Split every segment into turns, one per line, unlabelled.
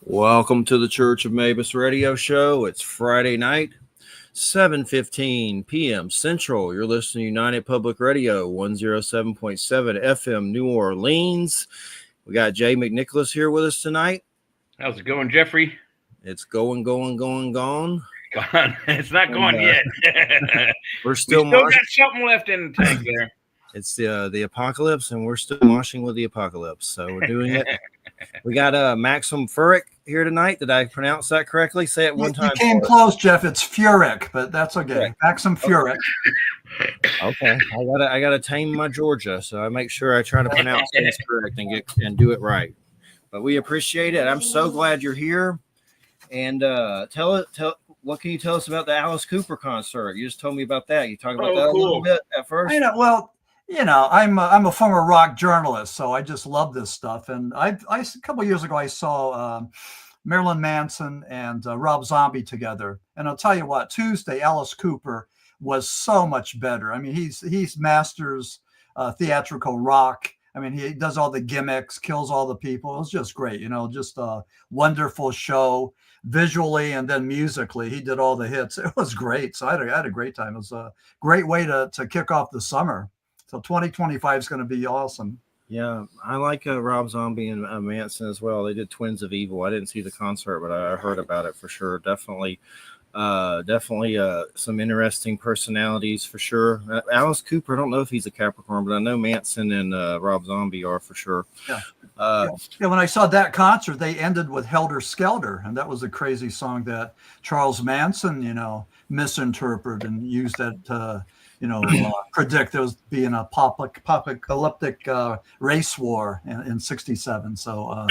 Welcome to the Church of Mabus radio show. It's Friday night, 7:15 p.m. Central. You're listening to United Public Radio, 107.7 FM, New Orleans. We got Jay McNicholas here with us tonight.
How's it going, Jeffrey?
It's going.
Gone. It's not gone yet.
We're still
got something left in the tank there.
It's the apocalypse, and we're still moshing with the apocalypse. So we're doing it. We got Maxim Furek here tonight. Did I pronounce that correctly? Say it one time.
You came close, Jeff. It's Furek, but that's okay.
Correct.
Maxim Furek.
Okay. I gotta tame my Georgia, so I make sure I try to pronounce things correct and do it right. But we appreciate it. I'm so glad you're here. And tell what can you tell us about the Alice Cooper concert? You just told me about that. You talked about that a little bit at first.
I'm a former rock journalist, so I just love this stuff. And a couple of years ago, I saw Marilyn Manson and Rob Zombie together. And I'll tell you what, Tuesday, Alice Cooper was so much better. I mean, he's masters theatrical rock. I mean, he does all the gimmicks, kills all the people. It was just great, just a wonderful show visually and then musically. He did all the hits. It was great. So I had a great time. It was a great way to kick off the summer. So 2025 is going to be awesome.
Yeah, I like Rob Zombie and Manson as well. They did Twins of Evil. I didn't see the concert, but I heard about it for sure. Definitely some interesting personalities for sure. Alice Cooper, I don't know if he's a Capricorn, but I know Manson and Rob Zombie are for sure.
Yeah. When I saw that concert, they ended with Helter Skelter, and that was a crazy song that Charles Manson, misinterpreted and used that to predict there was being a apocalyptic race war in 67. So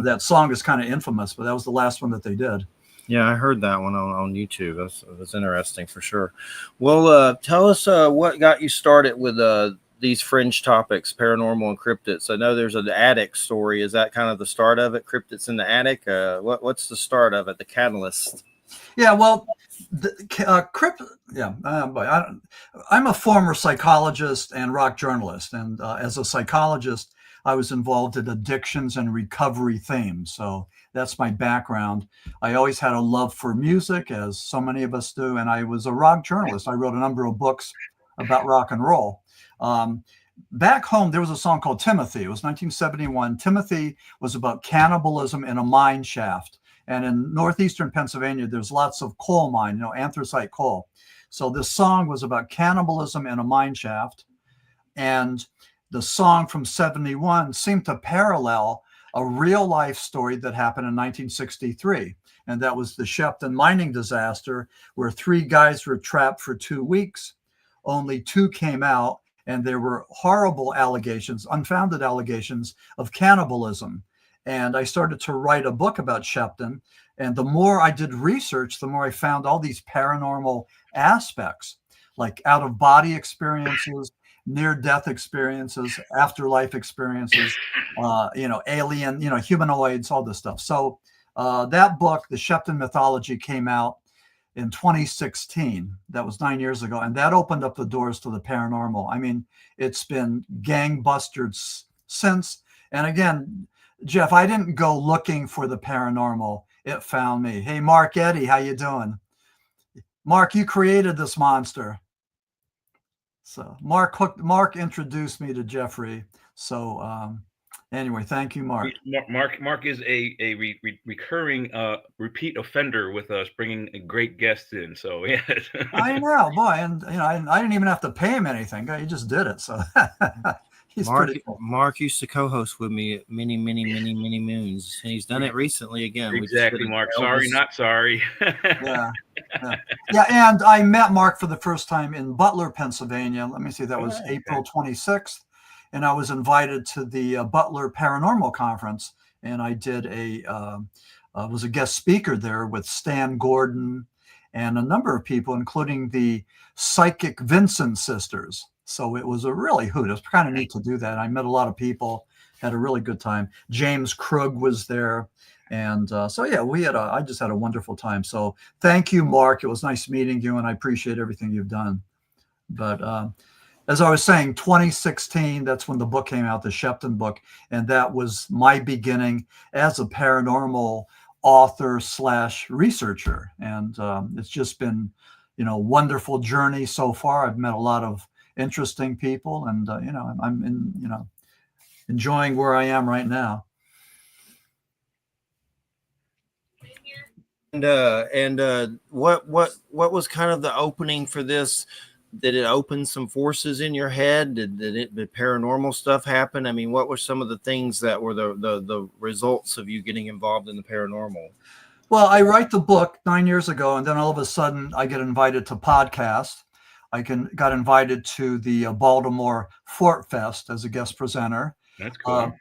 that song is kind of infamous, but that was the last one that they did.
Yeah, I heard that one on YouTube. That's interesting for sure. Well, tell us what got you started with these fringe topics, paranormal and cryptids. I know there's an attic story. Is that kind of the start of it? Cryptids in the attic? What's the start of it? The catalyst?
Yeah, well, I'm a former psychologist and rock journalist. And as a psychologist, I was involved in addictions and recovery themes. So that's my background. I always had a love for music, as so many of us do. And I was a rock journalist. I wrote a number of books about rock and roll. Back home, there was a song called Timothy. It was 1971. Timothy was about cannibalism in a mine shaft. And in northeastern Pennsylvania, there's lots of coal mine, anthracite coal. So this song was about cannibalism in a mine shaft. And the song from 71 seemed to parallel a real life story that happened in 1963. And that was the Shepton mining disaster, where 3 guys were trapped for 2 weeks. Only 2 came out, and there were horrible allegations, unfounded allegations of cannibalism. And I started to write a book about Shepton. And the more I did research, the more I found all these paranormal aspects, like out-of-body experiences, near-death experiences, afterlife experiences, alien, humanoids, all this stuff. So that book, The Shepton Mythology, came out in 2016. That was 9 years ago. And that opened up the doors to the paranormal. I mean, it's been gangbusters since. And again, Jeff, I didn't go looking for the paranormal. It found me. Hey, Mark Eddy, how you doing? Mark, you created this monster. So Mark introduced me to Jeffrey. So anyway, thank you, Mark.
Mark is a recurring repeat offender with us, bringing great guests in. So yes.
I know, boy, and I didn't even have to pay him anything. He just did it. So he's pretty cool.
Mark used to co-host with me many moons, and he's done it recently again.
Exactly, Mark. Sorry, not sorry.
Yeah. And I met Mark for the first time in Butler, Pennsylvania. Let me see, that was April 26th. And I was invited to the Butler Paranormal Conference, and I did was a guest speaker there with Stan Gordon and a number of people, including the Psychic Vincent sisters. So it was a really hoot. It was kind of neat to do that. I met a lot of people, had a really good time. James Krug was there. And I just had a wonderful time. So thank you, Mark. It was nice meeting you, and I appreciate everything you've done. But as I was saying, 2016, that's when the book came out, the Shepton book. And that was my beginning as a paranormal author / researcher. And it's just been, wonderful journey so far. I've met a lot of interesting people, and I'm enjoying where I am right now.
And what was kind of the opening for this? Did it open some forces in your head? Did paranormal stuff happen? I mean, what were some of the things that were the results of you getting involved in the paranormal?
Well, I write the book 9 years ago, and then all of a sudden I get invited to podcast. Got invited to the Baltimore Fort Fest as a guest presenter.
That's cool.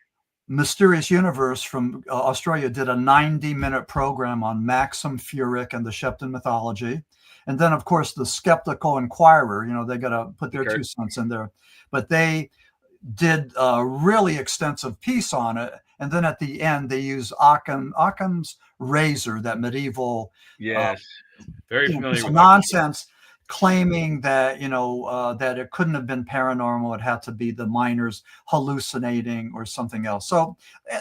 Mysterious Universe from Australia did a 90-minute program on Maxim Furek and the Shepton mythology. And then, of course, the Skeptical Inquirer, they got to put their 2 cents in there. But they did a really extensive piece on it. And then at the end, they use Occam's razor, that medieval
very familiar with
nonsense, claiming that that it couldn't have been paranormal. It had to be the miners hallucinating or something else. So,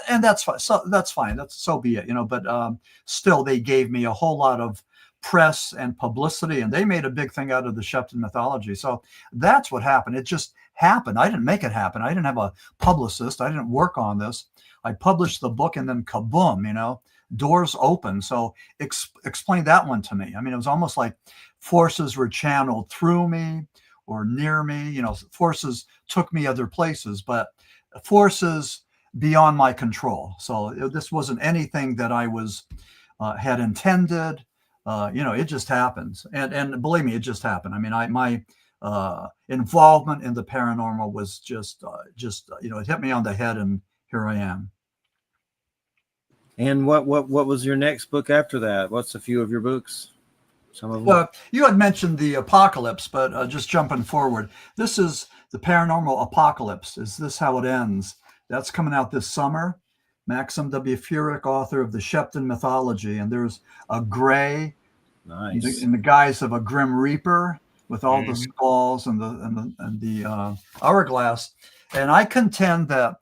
and that's fine. So that's fine. So be it. But still, they gave me a whole lot of press and publicity, and they made a big thing out of the Shepton mythology. So that's what happened. It just happened. I didn't make it happen. I didn't have a publicist. I didn't work on this. I published the book, and then kaboom, doors open. So explain that one to me. I mean, it was almost like forces were channeled through me or near me. Forces took me other places, but forces beyond my control. So this wasn't anything that I had intended. It just happens. And believe me, it just happened. I mean, my involvement in the paranormal was just it hit me on the head, and here I am.
And what was your next book after that? What's a few of your books? Some of them.
Well, you had mentioned the apocalypse, but just jumping forward, this is the Paranormal Apocalypse. Is this how it ends? That's coming out this summer. Maxim W. Furek, author of the Shepton mythology, and there's a gray,
nice,
in the guise of a grim reaper with all the skulls and the hourglass. And I contend that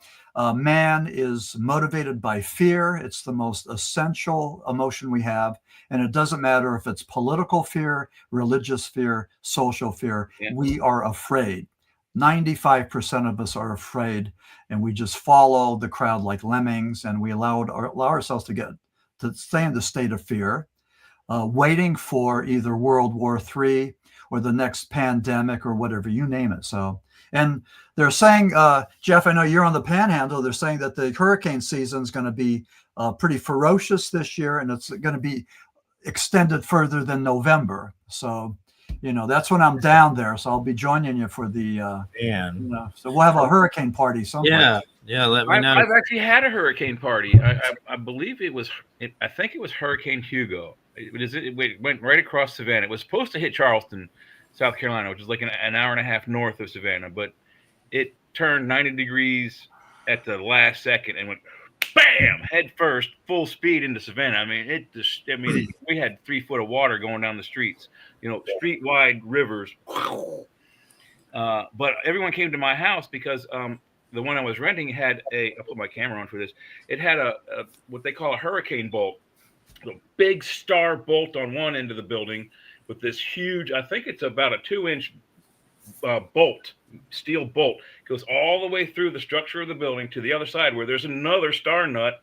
man is motivated by fear. It's the most essential emotion we have. And it doesn't matter if it's political fear, religious fear, social fear. Yeah. We are afraid. 95% of us are afraid, and we just follow the crowd like lemmings, and we allow ourselves to stay in the state of fear, waiting for either World War III or the next pandemic or whatever, you name it. So, and they're saying, Jeff, I know you're on the Panhandle. They're saying that the hurricane season is going to be pretty ferocious this year, and it's going to be extended further than November. So, that's when I'm down there. So I'll be joining you for the, so we'll have a hurricane party sometime.
Yeah. Let me know.
I've actually had a hurricane party. I believe I think it was Hurricane Hugo. It went right across Savannah. It was supposed to hit Charleston, South Carolina, which is like an hour and a half north of Savannah, but it turned 90 degrees at the last second and went bam, head first, full speed into Savannah. I mean, we had 3 foot of water going down the streets, street wide rivers. But everyone came to my house because the one I was renting had I'll put my camera on for this. It had a what they call a hurricane bolt, a big star bolt on one end of the building with this huge, I think it's about a 2-inch bolt, steel bolt, goes all the way through the structure of the building to the other side where there's another star nut,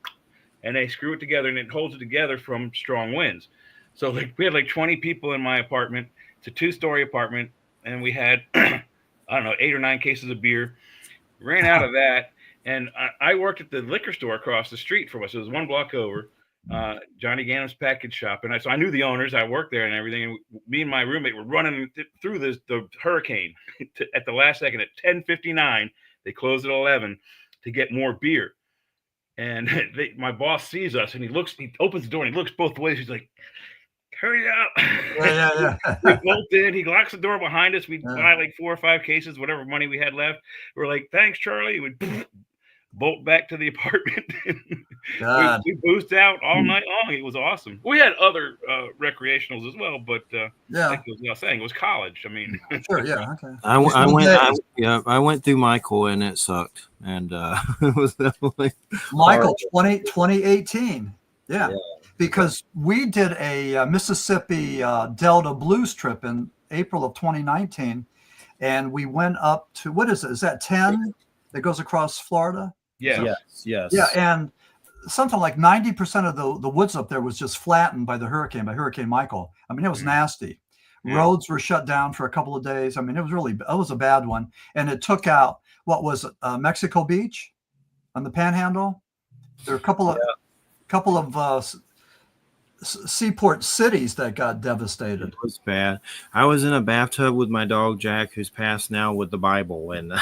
and they screw it together, and it holds it together from strong winds. So we had 20 people in my apartment. It's a 2-story apartment, and we had I don't know, 8 or 9 cases of beer. Ran out of that, and I worked at the liquor store across the street from us. It was 1 block over, Johnny Gannon's package shop, and so I knew the owners. I worked there and everything. And me and my roommate were running through the hurricane at the last second. At 10:59, they closed at 11 to get more beer. And my boss sees us, and he opens the door, and he looks both ways. He's like, "Hurry up!"
Yeah.
We bolt in. He locks the door behind us. We buy 4 or 5 cases, whatever money we had left. We're like, "Thanks, Charlie." We bolt back to the apartment. we boozed out all night long. It was awesome. We had other recreationals as well, but like I was saying, it was college. I mean,
sure, yeah, okay.
I went through Michael, and it sucked, and it was definitely
Michael 2018. Yeah. because we did a Mississippi Delta blues trip in April of 2019, and we went up to, what is it? Is that 10 that goes across Florida?
Yes.
Yes.
Yeah, and something like 90% of the woods up there was just flattened by Hurricane Michael. I mean, it was nasty.
Yeah.
Roads were shut down for a couple of days. I mean, it was a bad one, and it took out, what was it, Mexico Beach on the Panhandle. There are a couple of seaport cities that got devastated.
It was bad. I was in a bathtub with my dog Jack, who's passed now, with the Bible, and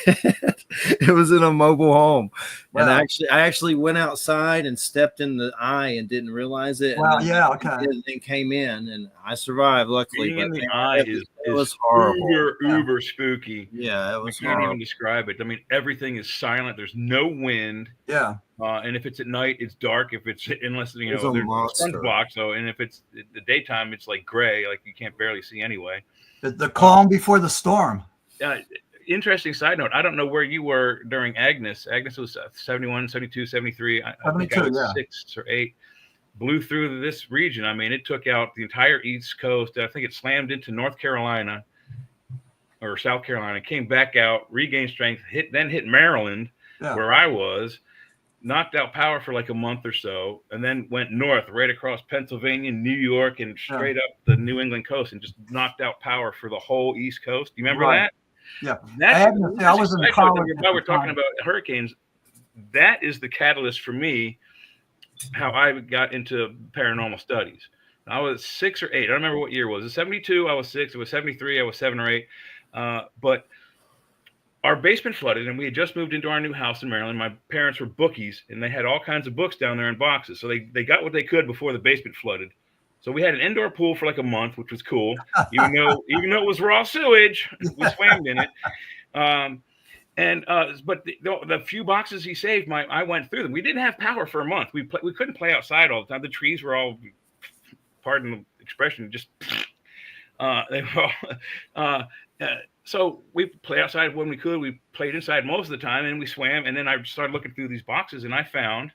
it was in a mobile home.
Wow.
And I actually went outside and stepped in the eye and didn't realize it.
Wow,
and
yeah, okay.
And came in, and I survived, luckily.
Being in
But
the
man,
eye
it was horrible.
uber spooky.
Yeah, it was
I can't
horrible.
even describe it. I mean, everything is silent. There's no wind.
Yeah.
And if it's at night, it's dark. If it's, unless, you
It's
know,
a
there's
monster.
sunblock. So, and if it's the daytime, it's like gray, like you can't barely see anyway.
The calm before the storm.
Interesting side note. I don't know where you were during Agnes. Agnes was 71, 72, 73. I think I was 6 or 8. Blew through this region. I mean, it took out the entire East Coast. I think it slammed into North Carolina or South Carolina, came back out, regained strength, hit Maryland, where I was. Knocked out power for like a month or so, and then went north right across Pennsylvania, New York, and straight up the New England coast, and just knocked out power for the whole East Coast. Do you remember that?
Yeah.
I was
in college.
While we're talking about hurricanes, that is the catalyst for me, how I got into paranormal studies. I was 6 or 8. I don't remember what year it was. It was 72. I was 6. It was 73. I was 7 or 8. But our basement flooded, and we had just moved into our new house in Maryland. My parents were bookies, and they had all kinds of books down there in boxes. So they got what they could before the basement flooded. So we had an indoor pool for like a month, which was cool. Even though it was raw sewage, we swam in it. But the few boxes he saved, I went through them. We didn't have power for a month. We couldn't play outside all the time. The trees were all, pardon the expression, just they were all. So we played outside when we could. We played inside most of the time, and we swam. And then I started looking through these boxes, and I found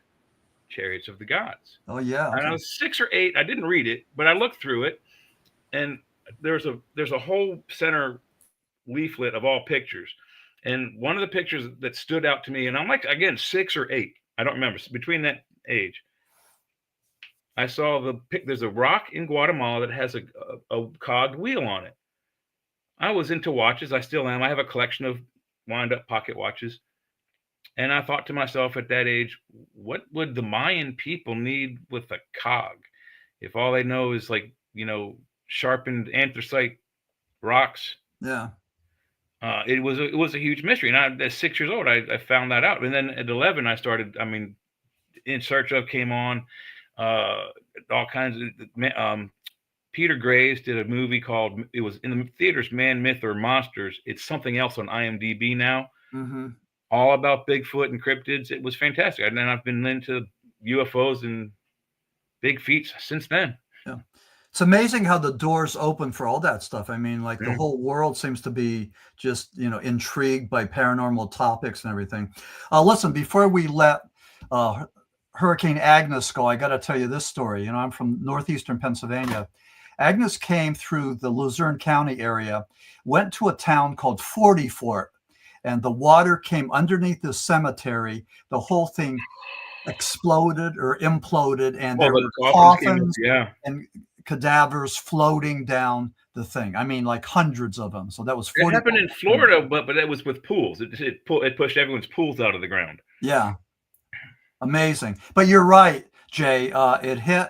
Chariots of the Gods.
Oh yeah.
And I was 6 or 8. I didn't read it, but I looked through it, and there's a whole center leaflet of all pictures. And one of the pictures that stood out to me, and I'm like, again, 6 or 8, I don't remember, between that age. I saw there's a rock in Guatemala that has a cogged wheel on it. I was into watches. I still am. I have a collection of wind-up pocket watches. And I thought to myself at that age, what would the Mayan people need with a cog if all they know is, like, sharpened anthracite rocks?
Yeah.
It was a huge mystery. And at 6 years old, I found that out. And then at 11, I started, In Search Of came on, all kinds of, Peter Graves did a movie called, it was in the theaters, Man, Myth, or Monsters. It's something else on IMDb now.
Mm-hmm.
All about Bigfoot and cryptids. It was fantastic. And then I've been into UFOs and big feats since then.
Yeah. It's amazing how the doors open for all that stuff. I mean, like, the whole world seems to be just, intrigued by paranormal topics and everything. Listen, before we let Hurricane Agnes go, I got to tell you this story. I'm from northeastern Pennsylvania. Agnes came through the Luzerne County area, went to a town called Forty Fort, and the water came underneath the cemetery. The whole thing exploded or imploded, and there were coffins and cadavers floating down the thing. I mean, like hundreds of them. So that was 40.
It happened in Florida, but that was with pools. It pushed everyone's pools out of the ground.
Yeah. Amazing. But you're right, Jay. It hit,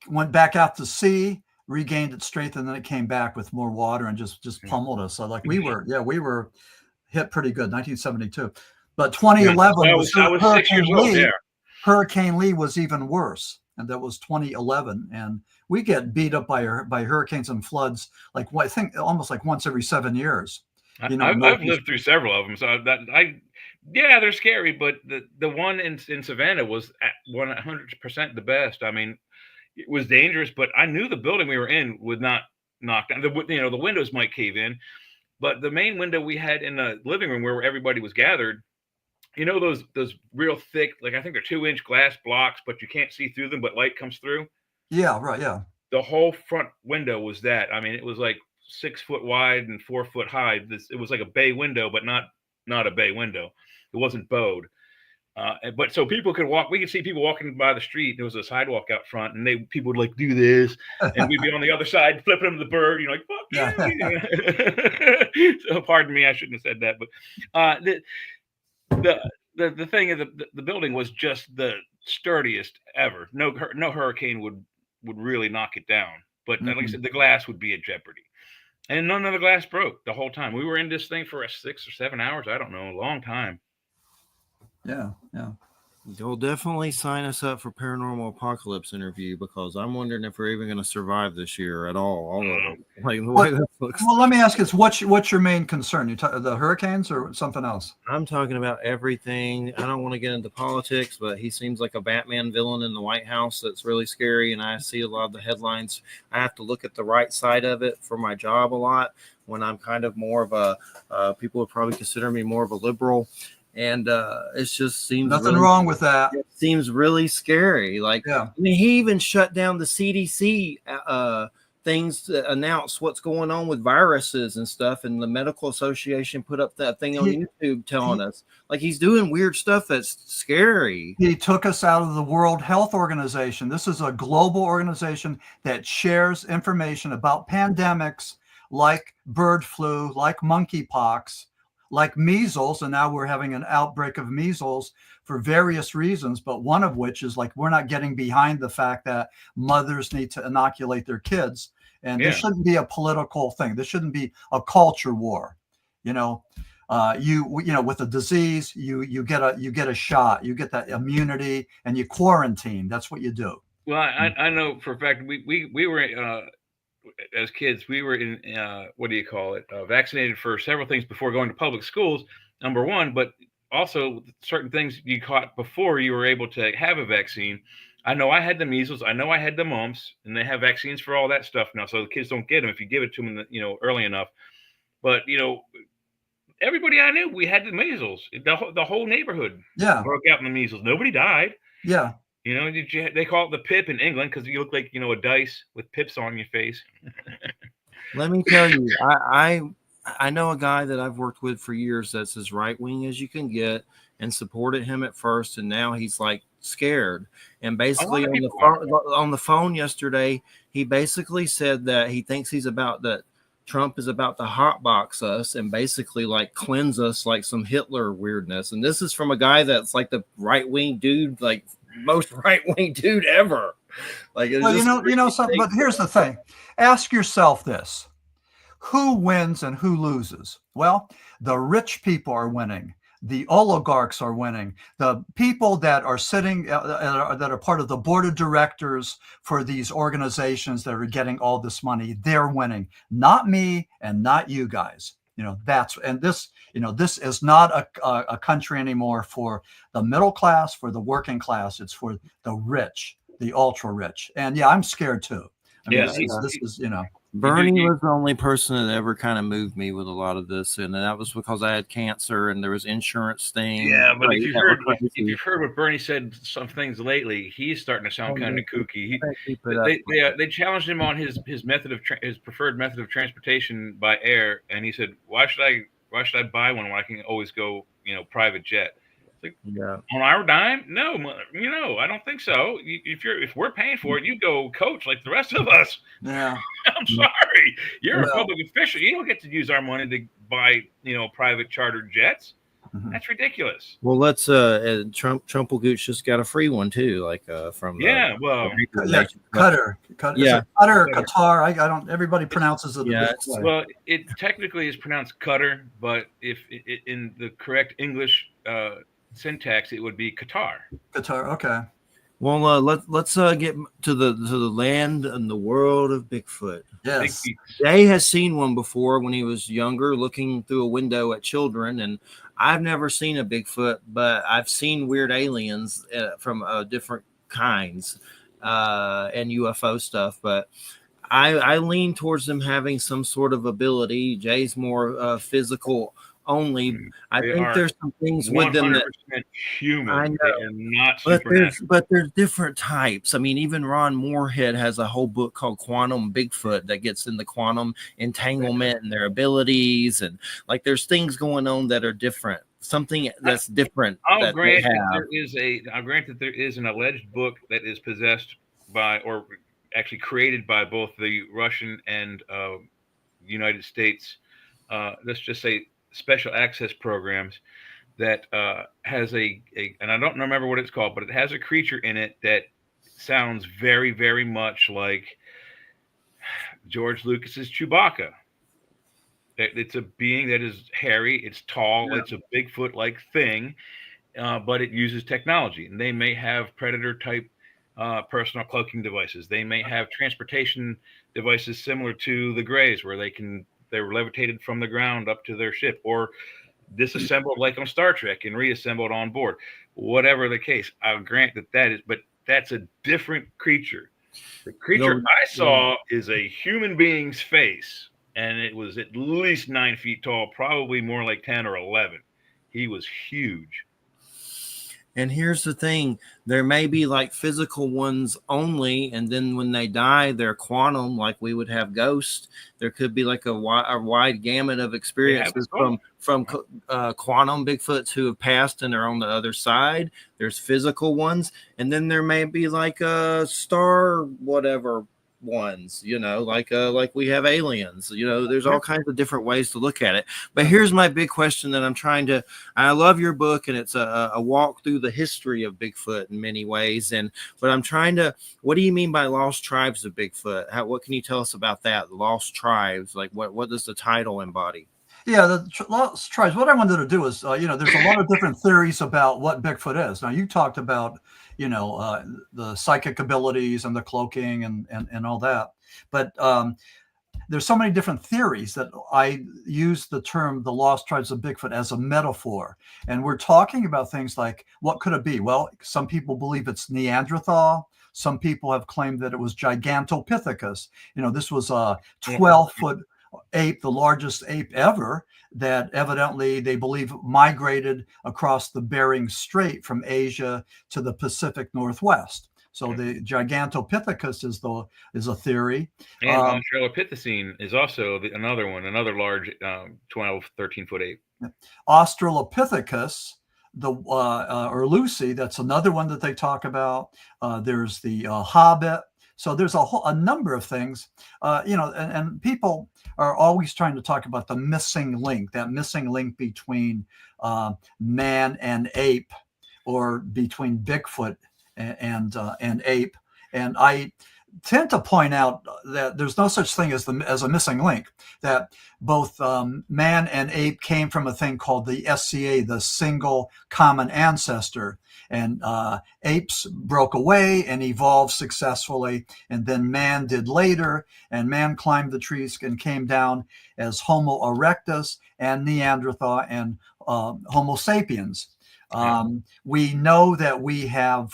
went back out to sea, regained its strength, and then it came back with more water and just pummeled us. So like we were hit pretty good, 1972. But 2011 was Hurricane Lee. Yeah. Hurricane Lee was even worse, and that was 2011. And we get beat up by hurricanes and floods, like, I think almost like once every 7 years.
I've lived through several of them, so they're scary. But the one in Savannah was 100% the best. I mean, it was dangerous, but I knew the building we were in would not knock down. The windows might cave in, but the main window we had in the living room where everybody was gathered, you know those real thick, like I think they're 2-inch glass blocks, but you can't see through them, but light comes through.
Yeah, right. Yeah.
The whole front window was that. I mean, it was like 6 foot wide and 4 foot high. It was like a bay window, but not a bay window. It wasn't bowed. But so people could walk. We could see people walking by the street. There was a sidewalk out front, and people would like do this, and we'd be on the other side flipping them the bird. You know, like fuck
Yeah.
you. So pardon me, I shouldn't have said that. But the thing is, the building was just the sturdiest ever. No hurricane would really knock it down. But like I said, the glass would be at jeopardy. And none of the glass broke the whole time. We were in this thing for 6 or 7 hours. I don't know, a long time.
Yeah. Yeah.
You'll definitely sign us up for Paranormal Apocalypse interview, because I'm wondering if we're even going to survive this year at all of it. Like the way that looks.
Well, let me ask you this: what's your main concern? The hurricanes or something else?
I'm talking about everything. I don't want to get into politics, but he seems like a Batman villain in the White House that's really scary, and I see a lot of the headlines. I have to look at the right side of it for my job a lot, when I'm kind of more of a people would probably consider me more of a liberal. And it just seems
nothing wrong with that.
It seems really scary. Like,
yeah.
I mean, he even shut down the CDC things to announce what's going on with viruses and stuff. And the Medical Association put up that thing on YouTube telling us, like, he's doing weird stuff that's scary.
He took us out of the World Health Organization. This is a global organization that shares information about pandemics like bird flu, like monkeypox, like measles, and now we're having an outbreak of measles for various reasons, but one of which is like we're not getting behind the fact that mothers need to inoculate their kids, and this shouldn't be a political thing. This shouldn't be a culture war. You know, with a disease, you get a shot, you get that immunity, and you quarantine. That's what you do.
Well, I know for a fact we were. As kids, we were in vaccinated for several things before going to public schools, number one, but also certain things you caught before you were able to have a vaccine. I know I had the measles, I know I had the mumps, and they have vaccines for all that stuff now, so the kids don't get them if you give it to them early enough. But everybody I knew, we had the measles. The whole neighborhood broke out in the measles. Nobody died.
Yeah.
They call it the pip in England because you look like, a dice with pips on your face.
Let me tell you, I know a guy that I've worked with for years that's as right wing as you can get, and supported him at first, and now he's like scared. And basically on the phone yesterday, he basically said that he thinks Trump is about to hotbox us and basically like cleanse us like some Hitler weirdness. And this is from a guy that's like the right wing dude, like most right-wing dude ever. Like,
well, something. But here's the thing: ask yourself this: who wins and who loses? Well, the rich people are winning. The oligarchs are winning. The people that are sitting, that are part of the board of directors for these organizations that are getting all this money, they're winning. Not me and not you guys. This is not a country anymore for the middle class, for the working class. It's for the rich, the ultra rich. And I'm scared too. This is.
Bernie was the only person that ever kind of moved me with a lot of this, and that was because I had cancer and there was insurance thing.
Yeah, but if you've heard what Bernie said some things lately, he's starting to sound kind of kooky. They challenged him on his his preferred method of transportation by air, and he said, "Why should I buy one when I can always go private jet?" Like, on our dime? No, I don't think so. If we're paying for it, you go coach like the rest of us.
Yeah.
I'm sorry. You're a public official. You don't get to use our money to buy, private chartered jets. Mm-hmm. That's ridiculous.
Well, let's Trumpelgooch just got a free one too, like from
Qatar. Qatar. I don't. Everybody pronounces it.
Well, it technically is pronounced Qatar, but if in the correct English syntax, it would be Qatar.
Qatar. Okay.
Well, let's get to the land and the world of Bigfoot.
Yes.
Jay has seen one before when he was younger, looking through a window at children, and I've never seen a Bigfoot, but I've seen weird aliens from different kinds and UFO stuff. But I lean towards them having some sort of ability. Jay's more physical only. I
They
think
are
there's some things with them
100%
that
human.
I know.
They are not
But
supernatural.
there's different types. I mean, even Ron Moorhead has a whole book called Quantum Bigfoot that gets into quantum entanglement and their abilities, and like there's things going on that are different. Something that's different that they have.
I'll grant that there is an alleged book that is possessed by, or actually created by, both the Russian and United States, let's just say, special access programs, that has and I don't remember what it's called, but it has a creature in it that sounds very, very much like George Lucas's Chewbacca. It's a being that is hairy, it's tall,
Yeah.
it's a Bigfoot-like thing, but it uses technology. And they may have predator-type personal cloaking devices. They may have transportation devices similar to the Greys, where they're levitated from the ground up to their ship, or disassembled like on Star Trek and reassembled on board. Whatever the case, I'll grant but that's a different creature. The creature I saw is a human being's face, and it was at least 9 feet tall, probably more like 10 or 11. He was huge.
And here's the thing, there may be like physical ones only, and then when they die, they're quantum, like we would have ghosts. There could be like a wide gamut of experiences from quantum Bigfoots who have passed and are on the other side. There's physical ones, and then there may be like a star whatever ones, like we have aliens. There's all kinds of different ways to look at it. But here's my big question that I love your book, and it's a walk through the history of Bigfoot in many ways. But what do you mean by lost tribes of Bigfoot? What can you tell us about that? The lost tribes, like what does the title embody?
Yeah, the lost tribes. What I wanted to do is, there's a lot of different theories about what Bigfoot is. Now, you talked about, the psychic abilities and the cloaking and all that. But there's so many different theories that I use the term the lost tribes of Bigfoot as a metaphor. And we're talking about things like, what could it be? Well, some people believe it's Neanderthal. Some people have claimed that it was Gigantopithecus. This was a 12-foot ape, the largest ape ever, that evidently they believe migrated across the Bering Strait from Asia to the Pacific Northwest. So the Gigantopithecus is a theory.
And Australopithecine is also another large 12, 13-foot ape.
Australopithecus, or Lucy, that's another one that they talk about. There's the Hobbit. So there's a number of things, and people are always trying to talk about the missing link, that missing link between man and ape, or between Bigfoot and ape. And I tend to point out that there's no such thing as a missing link, that both man and ape came from a thing called the SCA, the single common ancestor. And apes broke away and evolved successfully. And then man did later, and man climbed the trees and came down as Homo erectus and Neanderthal and Homo sapiens. We know that we have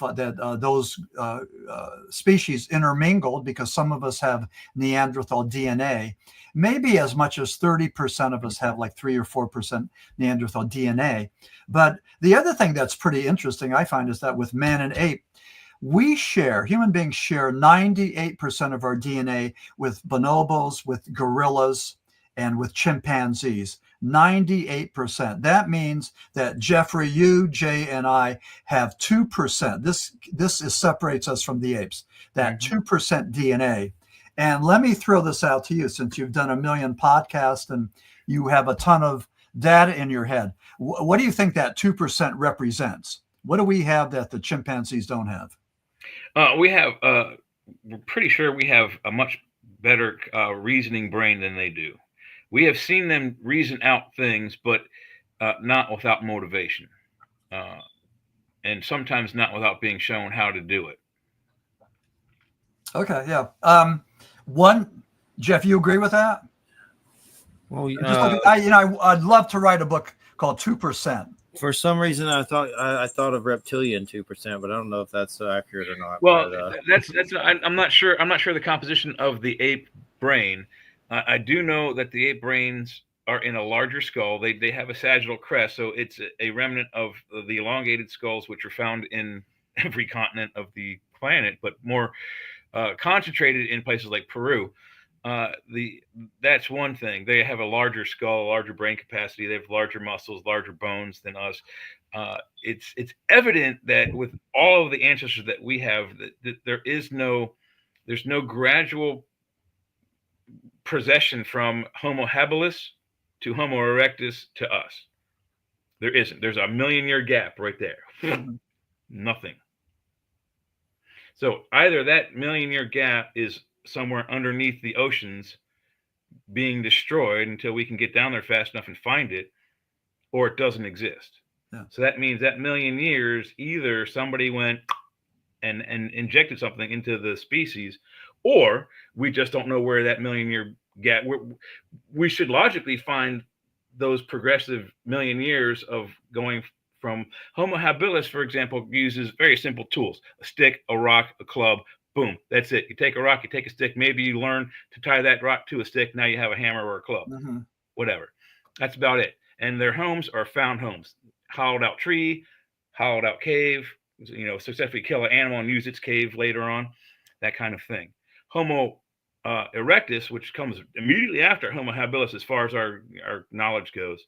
those species intermingled, because some of us have Neanderthal DNA. Maybe as much as 30% of us have like 3 or 4% Neanderthal DNA. But the other thing that's pretty interesting, I find, is that with man and ape, human beings share 98% of our DNA with bonobos, with gorillas, and with chimpanzees. 98%. That means that Jeffrey, you, Jay, and I have 2%. This separates us from the apes. That 2% DNA. And let me throw this out to you, since you've done a million podcasts and you have a ton of data in your head. What do you think that 2% represents? What do we have that the chimpanzees don't have?
We're pretty sure we have a much better reasoning brain than they do. We have seen them reason out things, but not without motivation, and sometimes not without being shown how to do it.
Okay, yeah. Jeff, you agree with that?
Well,
I'd love to write a book called 2%.
For some reason, I thought of reptilian 2%, but I don't know if that's accurate or not.
Well, I'm not sure. I'm not sure the composition of the ape brain. I do know that the ape brains are in a larger skull. They have a sagittal crest, so it's a remnant of the elongated skulls, which are found in every continent of the planet, but more concentrated in places like Peru. That's one thing. They have a larger skull, a larger brain capacity. They have larger muscles, larger bones than us. It's evident that with all of the ancestors that we have, that there's no gradual procession from Homo habilis to Homo erectus to us. There isn't. There's a million-year gap right there. Nothing. So either that million-year gap is somewhere underneath the oceans being destroyed until we can get down there fast enough and find it, or it doesn't exist.
Yeah.
So that means that million years, either somebody went and injected something into the species, or we just don't know where that million-year gap. We should logically find those progressive million years of going from Homo habilis, for example, uses very simple tools: a stick, a rock, a club. Boom, that's it. You take a rock, you take a stick. Maybe you learn to tie that rock to a stick. Now you have a hammer or a club, whatever. That's about it. And their homes are found homes: hollowed out tree, hollowed out cave. Successfully kill an animal and use its cave later on, that kind of thing. Homo erectus, which comes immediately after Homo habilis, as far as our knowledge goes,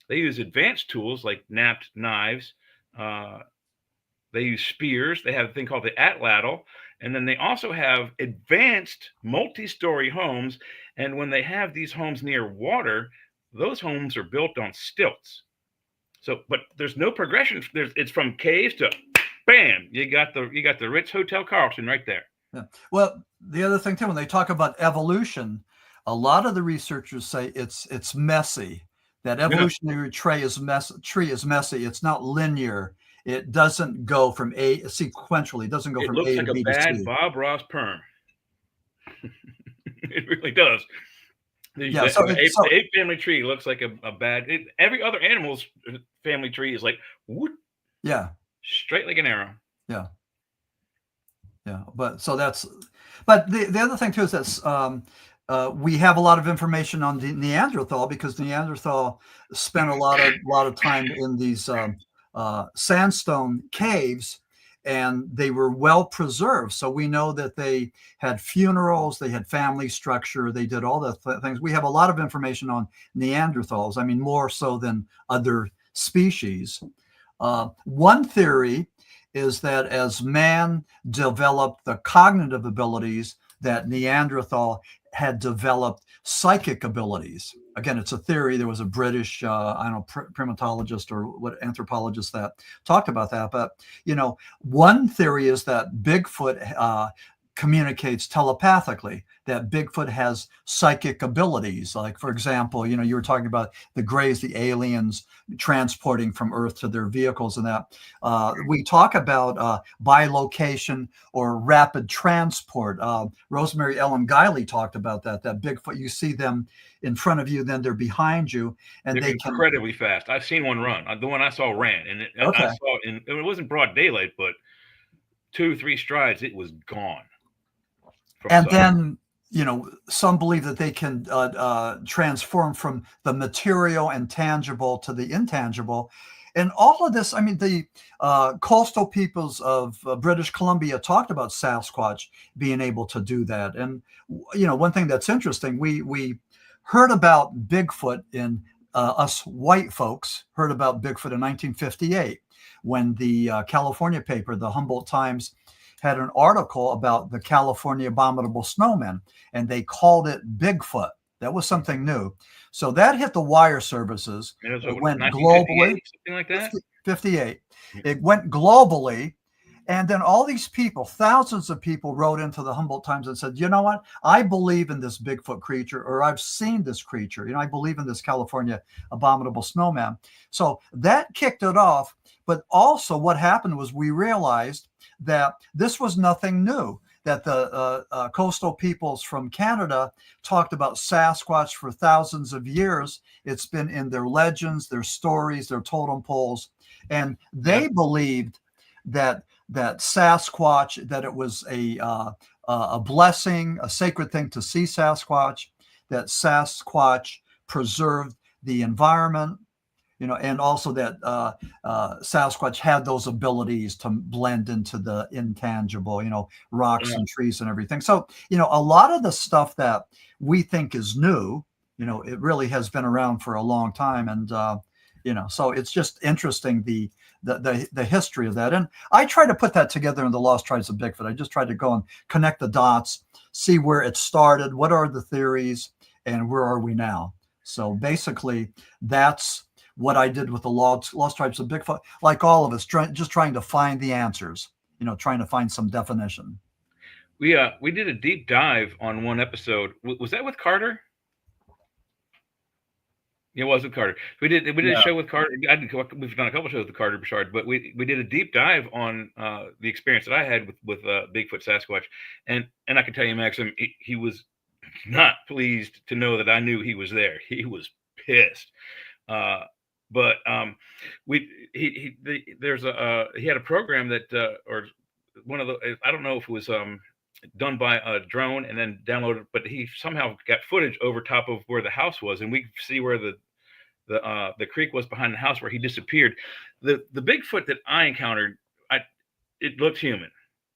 they use advanced tools like knapped knives. They use spears. They have a thing called the atlatl. And then they also have advanced multi-story homes. And when they have these homes near water, those homes are built on stilts. So, but there's no progression. It's from caves to bam. You got the Ritz Hotel Carlton right there.
Yeah. Well, the other thing too, when they talk about evolution, a lot of the researchers say it's messy. That evolutionary tree is messy. It's not linear. It doesn't go from sequentially. It doesn't go from A to B to C.
It looks like a bad Bob Ross perm. It really does. The ape family tree looks like a bad. Every other animal's family tree is like whoop.
Yeah.
Straight like an arrow.
Yeah. Yeah. But the other thing too is that we have a lot of information on the Neanderthal, because Neanderthal spent a lot of time in these sandstone caves, and they were well preserved. So we know that they had funerals, they had family structure, they did all the things. We have a lot of information on Neanderthals. I mean, more so than other species. One theory is that as man developed the cognitive abilities, that Neanderthal had developed psychic abilities. Again, it's a theory. There was a British, primatologist or anthropologist that talked about that. But, one theory is that Bigfoot communicates telepathically, that Bigfoot has psychic abilities. Like, for example, you were talking about the Greys, the aliens transporting from Earth to their vehicles, and that we talk about bilocation or rapid transport. Rosemary Ellen Guiley talked about that Bigfoot, you see them in front of you, then they're behind you, and
they're incredibly fast. I've seen one run. The one I saw ran, and I saw it wasn't broad daylight, but 2-3 strides, it was gone.
And then, some believe that they can transform from the material and tangible to the intangible. And all of this, I mean, the coastal peoples of British Columbia talked about Sasquatch being able to do that. And, one thing that's interesting, we heard about Bigfoot us white folks heard about Bigfoot in 1958, when the California paper, the Humboldt Times, had an article about the California abominable snowman, and they called it Bigfoot. That was something new. So that hit the wire services. It went globally.
Something like that?
58. It went globally. And then all these people, thousands of people, wrote into the Humboldt Times and said, you know what? I believe in this Bigfoot creature, or I've seen this creature. I believe in this California abominable snowman. So that kicked it off. But also what happened was we realized that this was nothing new, that the coastal peoples from Canada talked about Sasquatch for thousands of years. It's been in their legends, their stories, their totem poles. And they believed that Sasquatch, that it was a blessing, a sacred thing to see Sasquatch, that Sasquatch preserved the environment, and also that Sasquatch had those abilities to blend into the intangible, rocks and trees and everything. So, a lot of the stuff that we think is new, it really has been around for a long time. And, so it's just interesting, the history of that. And I try to put that together in The Lost Tribes of Bigfoot. I just try to go and connect the dots, see where it started, what are the theories, and where are we now? So basically, that's what I did with the Lost Tribes of Bigfoot. Like all of us, just trying to find the answers, trying to find some definition.
We did a deep dive on one episode. Was that with Carter? It was with Carter. We did a show with Carter. We've done a couple shows with Carter Bouchard, but we did a deep dive on the experience that I had with Bigfoot Sasquatch, and I can tell you, Maxim, he was not pleased to know that I knew he was there. He was pissed. But he had a program that or one of the, I don't know if it was done by a drone and then downloaded, but he somehow got footage over top of where the house was, and we could see where the creek was behind the house where he disappeared. The Bigfoot that I encountered, it looked human.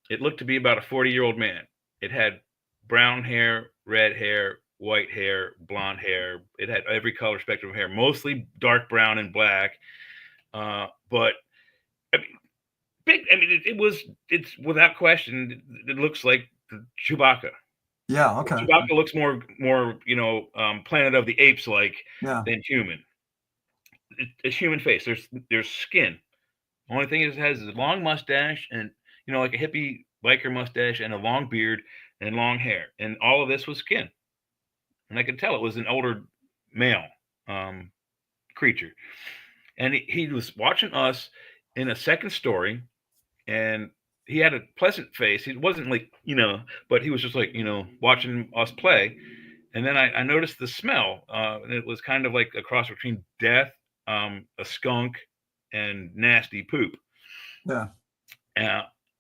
It looked to be about a 40-year-old man. It had brown hair, red hair, white hair, blonde hair. It had every color spectrum of hair, mostly dark brown and black. But I mean, it's without question, it looks like Chewbacca.
Yeah. Okay.
Chewbacca looks more, Planet of the Apes like than human. It's human face. There's skin. The only thing is it has a long mustache and, like a hippie biker mustache and a long beard and long hair. And all of this was skin. And I could tell it was an older male creature. And he was watching us in a second story, and he had a pleasant face. He wasn't like, but he was just like, watching us play. And then I noticed the smell. And it was kind of like a cross between death, a skunk, and nasty poop.
Yeah.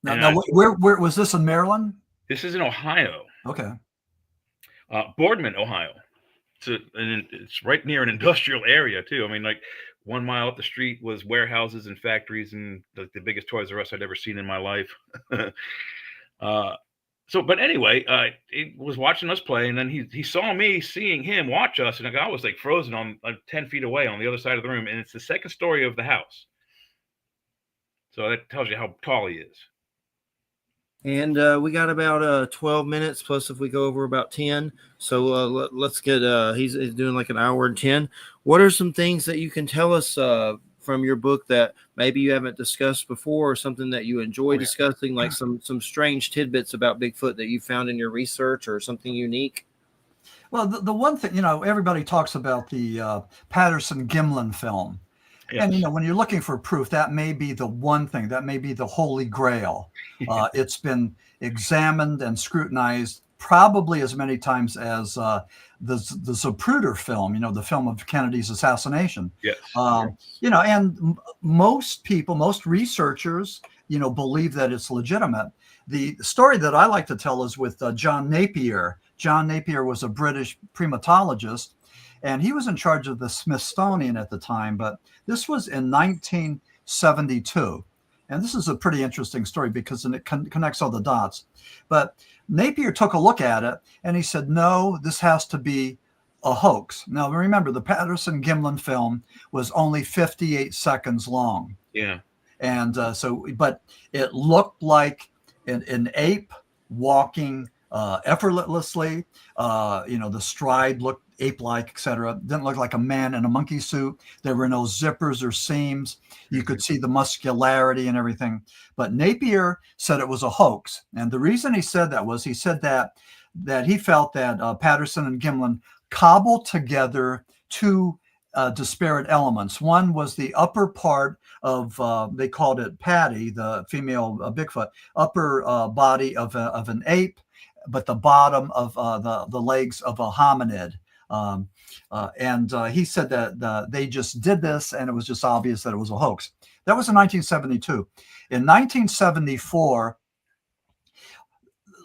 Now,
where was this, in Maryland?
This is in Ohio.
Okay.
Boardman, Ohio. It's right near an industrial area too. I mean, like 1 mile up the street was warehouses and factories and the biggest Toys R Us I'd ever seen in my life. But anyway, he was watching us play, and then he saw me seeing him watch us, and I was like frozen on 10 feet away on the other side of the room, and it's the second story of the house. So that tells you how tall he is.
And we got about 12 minutes, plus if we go over about 10. So let's get, he's doing like an hour and 10. What are some things that you can tell us from your book that maybe you haven't discussed before, or something that you enjoy discussing, like some strange tidbits about Bigfoot that you found in your research, or something unique?
Well, the one thing, everybody talks about the Patterson-Gimlin film. Yes. And, when you're looking for proof, that may be the one thing, that may be the holy grail. It's been examined and scrutinized probably as many times as the Zapruder film, the film of Kennedy's assassination.
Yes.
And most people, most researchers, believe that it's legitimate. The story that I like to tell is with John Napier. John Napier was a British primatologist, and he was in charge of the Smithsonian at the time, but this was in 1972. And this is a pretty interesting story because it connects all the dots. But Napier took a look at it, and he said, no, this has to be a hoax. Now, remember, the Patterson-Gimlin film was only 58 seconds long.
Yeah.
And but it looked like an ape walking effortlessly. The stride looked ape-like, etc. Didn't look like a man in a monkey suit. There were no zippers or seams. You could see the muscularity and everything. But Napier said it was a hoax. And the reason he said that was he said that he felt that Patterson and Gimlin cobbled together two disparate elements. One was the upper part of, they called it Patty, the female Bigfoot, upper body of an ape, but the bottom of the legs of a hominid. And he said that they just did this, and it was just obvious that it was a hoax. That was in 1972. In 1974,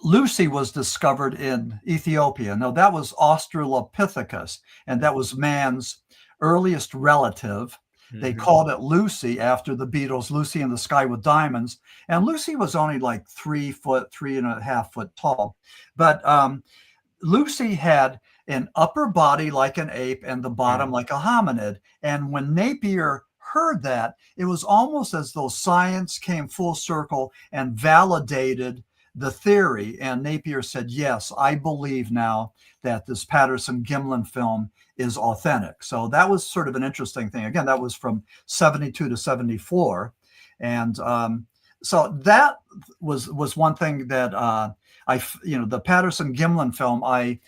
Lucy was discovered in Ethiopia. Now, that was Australopithecus, and that was man's earliest relative. They called it Lucy after the Beatles, Lucy in the Sky with Diamonds. And Lucy was only like 3 foot, 3.5 foot tall. But Lucy had an upper body like an ape and the bottom like a hominid. And when Napier heard that, it was almost as though science came full circle and validated the theory. And Napier said, yes, I believe now that this Patterson-Gimlin film is authentic. So that was sort of an interesting thing. Again, that was from 72 to 74. And so that was one thing that the Patterson-Gimlin film, I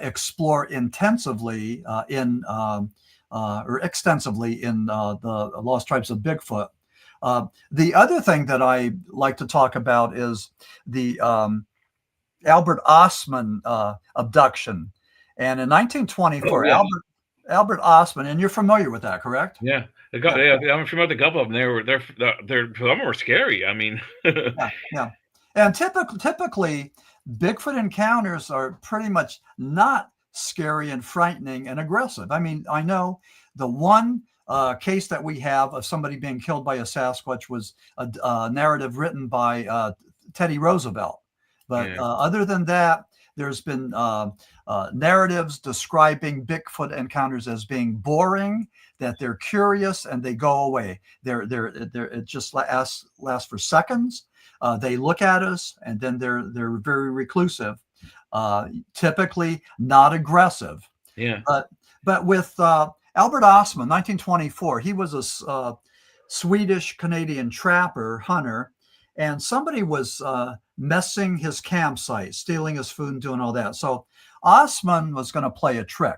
explore extensively in the Lost Tribes of Bigfoot. The other thing that I like to talk about is the Albert Ostman abduction. And in 1924, Albert Ostman, and you're familiar with that, correct?
Yeah. I'm familiar with a couple of them. Some of them were scary. I mean,
yeah. And typically, Bigfoot encounters are pretty much not scary and frightening and aggressive. I mean, I know the one case that we have of somebody being killed by a Sasquatch was a narrative written by Teddy Roosevelt. But other than that, there's been narratives describing Bigfoot encounters as being boring, that they're curious and they go away. It just lasts for seconds. They look at us and then they're very reclusive, typically not aggressive.
Yeah.
But with Albert Ostman, 1924, he was a Swedish-Canadian trapper, hunter, and somebody was messing his campsite, stealing his food and doing all that. So Ostman was going to play a trick.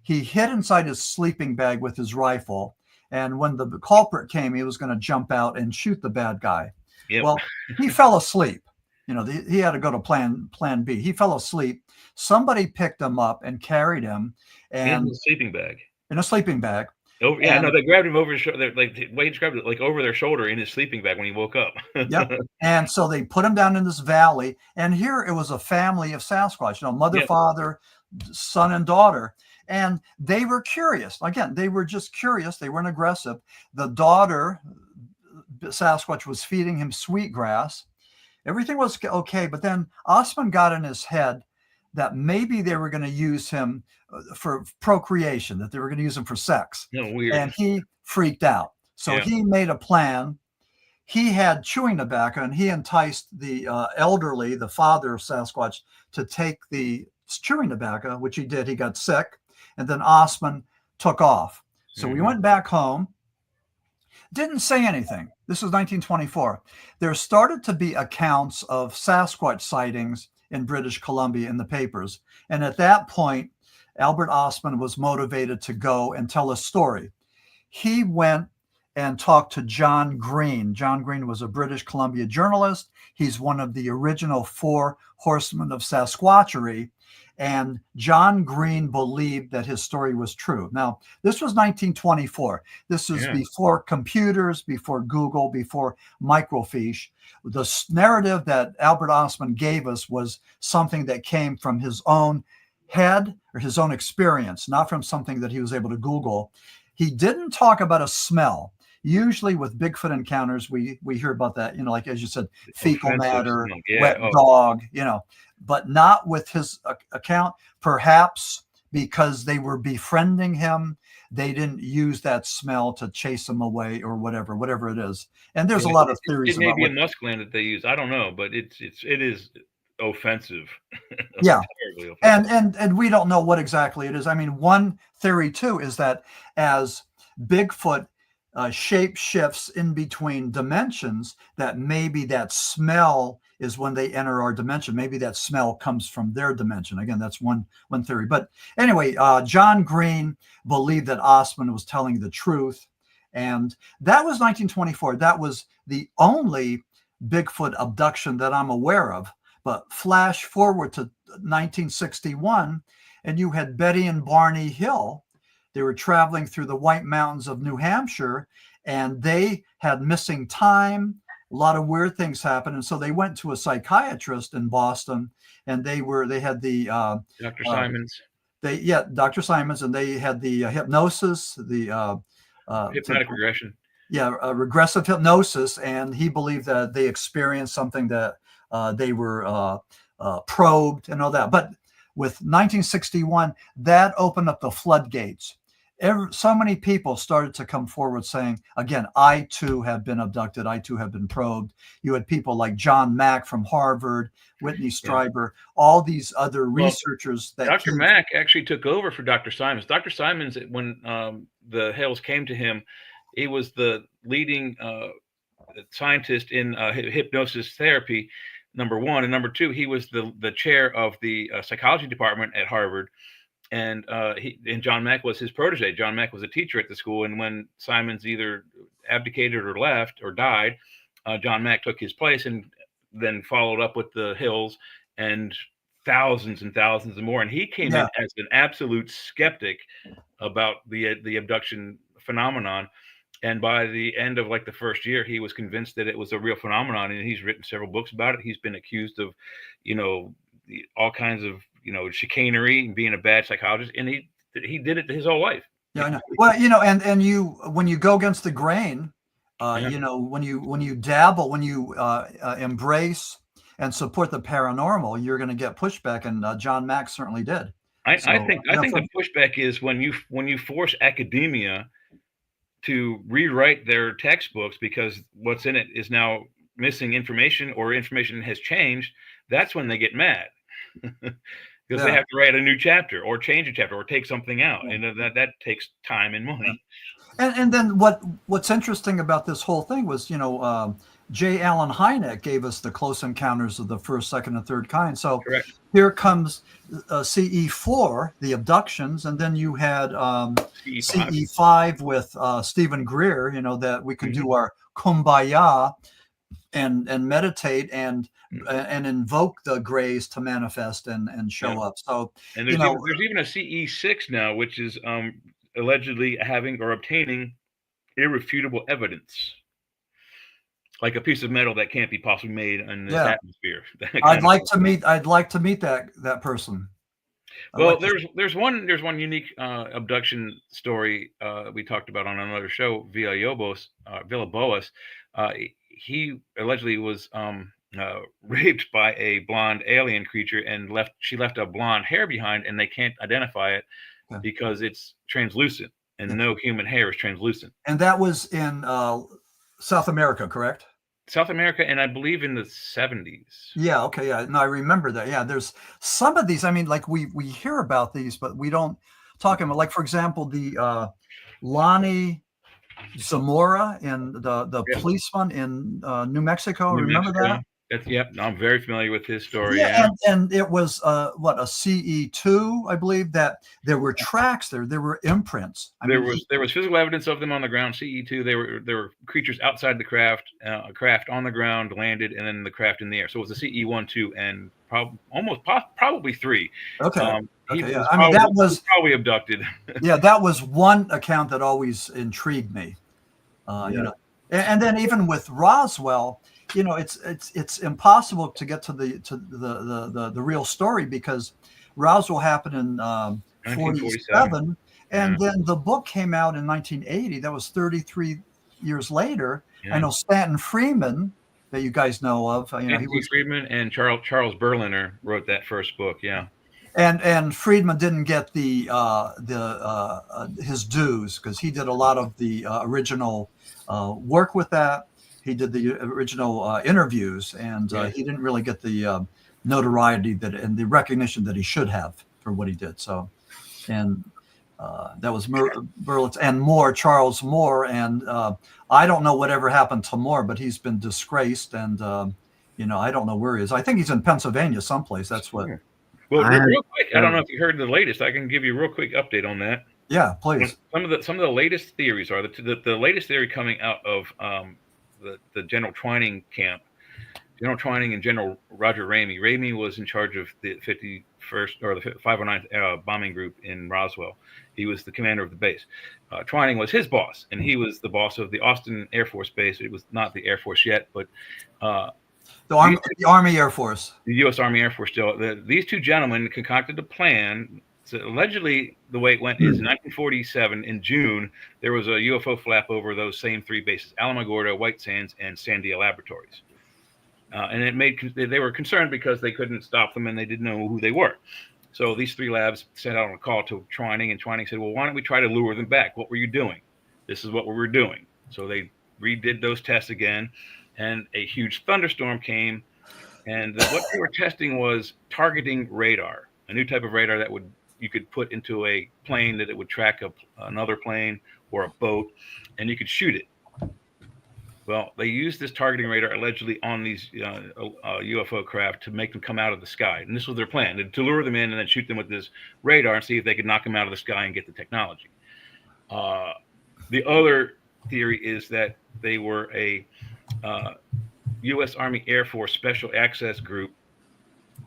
He hid inside his sleeping bag with his rifle, and when the culprit came, he was going to jump out and shoot the bad guy.
Yep.
Well, he fell asleep. He had to go to plan B. He fell asleep. Somebody picked him up and carried him
in a sleeping bag.
They
grabbed him over his shoulder. Wade grabbed it like over their shoulder in his sleeping bag when he woke up.
Yep. And so they put him down in this valley. And here it was a family of Sasquatch, mother, father, son, and daughter. And they were curious. Again, they were just curious. They weren't aggressive. The daughter, Sasquatch, was feeding him sweetgrass. Everything was okay. But then Ostman got in his head that maybe they were going to use him for procreation, that they were going to use him for sex.
Weird.
And he freaked out. So he made a plan. He had chewing tobacco, and he enticed the elderly, the father of Sasquatch, to take the chewing tobacco, which he did. He got sick, and then Ostman took off. So we went back home, didn't say anything. This was 1924. There started to be accounts of Sasquatch sightings in British Columbia in the papers. And at that point, Albert Ostman was motivated to go and tell a story. He went and talked to John Green. John Green was a British Columbia journalist. He's one of the original 4 horsemen of Sasquatchery. And John Green believed that his story was true. Now, this was 1924. This was before computers, before Google, before microfiche. The narrative that Albert Ostman gave us was something that came from his own head or his own experience, not from something that he was able to Google. He didn't talk about a smell. Usually with Bigfoot encounters, we hear about that, like, as you said, fecal matter, wet dog, but not with his account. Perhaps because they were befriending him, they didn't use that smell to chase him away or whatever it is. And there's a lot of theories
about it. It may be
a
musk gland that they use. I don't know, but it is offensive.
Yeah. offensive. And we don't know what exactly it is. I mean, one theory too is that as Bigfoot shape shifts in between dimensions, that maybe that smell is when they enter our dimension. Maybe that smell comes from their dimension. Again, that's one theory. But anyway, John Green believed that Ostman was telling the truth. And that was 1924. That was the only Bigfoot abduction that I'm aware of. But flash forward to 1961, and you had Betty and Barney Hill. They were traveling through the White Mountains of New Hampshire, and they had missing time, a lot of weird things happened. And so they went to a psychiatrist in Boston, and they had the
Dr. Simons,
Dr. Simons, and they had the hypnosis, the
hypnotic regression.
Regressive hypnosis, and he believed that they experienced something, that they were probed and all that. But with 1961, that opened up the floodgates. So many people started to come forward saying, again, I too have been abducted. I too have been probed. You had people like John Mack from Harvard, Whitney Strieber, all these other researchers. That
Dr. Mack actually took over for Dr. Simons. Dr. Simons, when the Hales came to him, he was the leading scientist in hypnosis therapy, number one. And number two, he was the chair of the psychology department at Harvard. And John Mack was his protege. John Mack was a teacher at the school. And when Simons either abdicated or left or died, John Mack took his place and then followed up with the Hills and thousands and thousands and more. And he came in as an absolute skeptic about the abduction phenomenon. And by the end of like the first year, he was convinced that it was a real phenomenon. And he's written several books about it. He's been accused of, all kinds of, chicanery and being a bad psychologist. And he did it his whole life.
Yeah, I know. Well, and you, when you go against the grain, when you dabble, when you embrace and support the paranormal, you're going to get pushback. And John Mack certainly did.
I think the pushback is when you force academia to rewrite their textbooks because what's in it is now missing information or information has changed. That's when they get mad. Because they have to write a new chapter or change a chapter or take something out. And that takes time and money.
And then what's interesting about this whole thing was, J. Allen Hynek gave us the close encounters of the first, second, and third kind. So here comes CE4, the abductions, and then you had CE5 with Stephen Greer, that we could do our kumbaya and meditate and invoke the grays to manifest and show up. So
and there's even a CE6 now, which is allegedly having or obtaining irrefutable evidence, like a piece of metal that can't be possibly made in this atmosphere.
I'd like to meet that person.
Well, there's one unique abduction story we talked about on another show, Villa-Boas. He allegedly was raped by a blonde alien creature and she left a blonde hair behind, and they can't identify it because it's translucent, and no human hair is translucent.
And that was in South America, correct?
South America, and I believe in the 70s.
Yeah, okay, yeah. No, I remember that. Yeah, there's some of these, like we hear about these, but we don't talk about, like, for example, the Lonnie Zamora and the policeman in New Mexico. Remember that?
I'm very familiar with his story.
Yeah. And it was a CE2, I believe, that there were tracks there were imprints.
There was physical evidence of them on the ground. CE2, there were creatures outside the craft, a craft on the ground landed, and then the craft in the air. So it was a CE1, 2, and probably 3.
Okay.
That was probably abducted.
Yeah, that was one account that always intrigued me. And then even with Roswell, it's impossible to get to the real story, because Roswell happened in 47, and then the book came out in 1980. That was 33 years later. I know Stanton Friedman, that you guys know of.
Friedman and Charles Berliner wrote that first book. Yeah.
And Friedman didn't get his dues, because he did a lot of the original work with that. He did the original interviews, and he didn't really get the notoriety and the recognition that he should have for what he did. So, and that was Berlitz and Moore, Charles Moore, and I don't know whatever happened to Moore, but he's been disgraced, and I don't know where he is. I think he's in Pennsylvania someplace. That's what.
Well, real quick, I don't know if you heard the latest. I can give you a real quick update on that.
Yeah, please.
Some of the latest theories are the latest theory coming out of the General Twining camp General Twining and General Roger Ramey. Ramey was in charge of the 51st or the 509th bombing group in Roswell. He was the commander of the base. Twining was his boss, and he was the boss of the Austin Air Force Base. It was not the Air Force yet, but
the Army Air Force.
The U.S. Army Air Force still. These two gentlemen concocted a plan. So allegedly, the way it went is in 1947, in June, there was a UFO flap over those same three bases, Alamogordo, White Sands, and Sandia Laboratories. And they were concerned because they couldn't stop them and they didn't know who they were. So these three labs sent out a call to Twining, and Twining said, well, why don't we try to lure them back? What were you doing? This is what we were doing. So they redid those tests again, and a huge thunderstorm came. And what they were testing was targeting radar, a new type of radar that you could put into a plane that it would track another plane or a boat, and you could shoot it. Well, they used this targeting radar allegedly on these UFO craft to make them come out of the sky. And this was their plan, to lure them in and then shoot them with this radar and see if they could knock them out of the sky and get the technology. The other theory is that they were a U.S. Army Air Force Special Access Group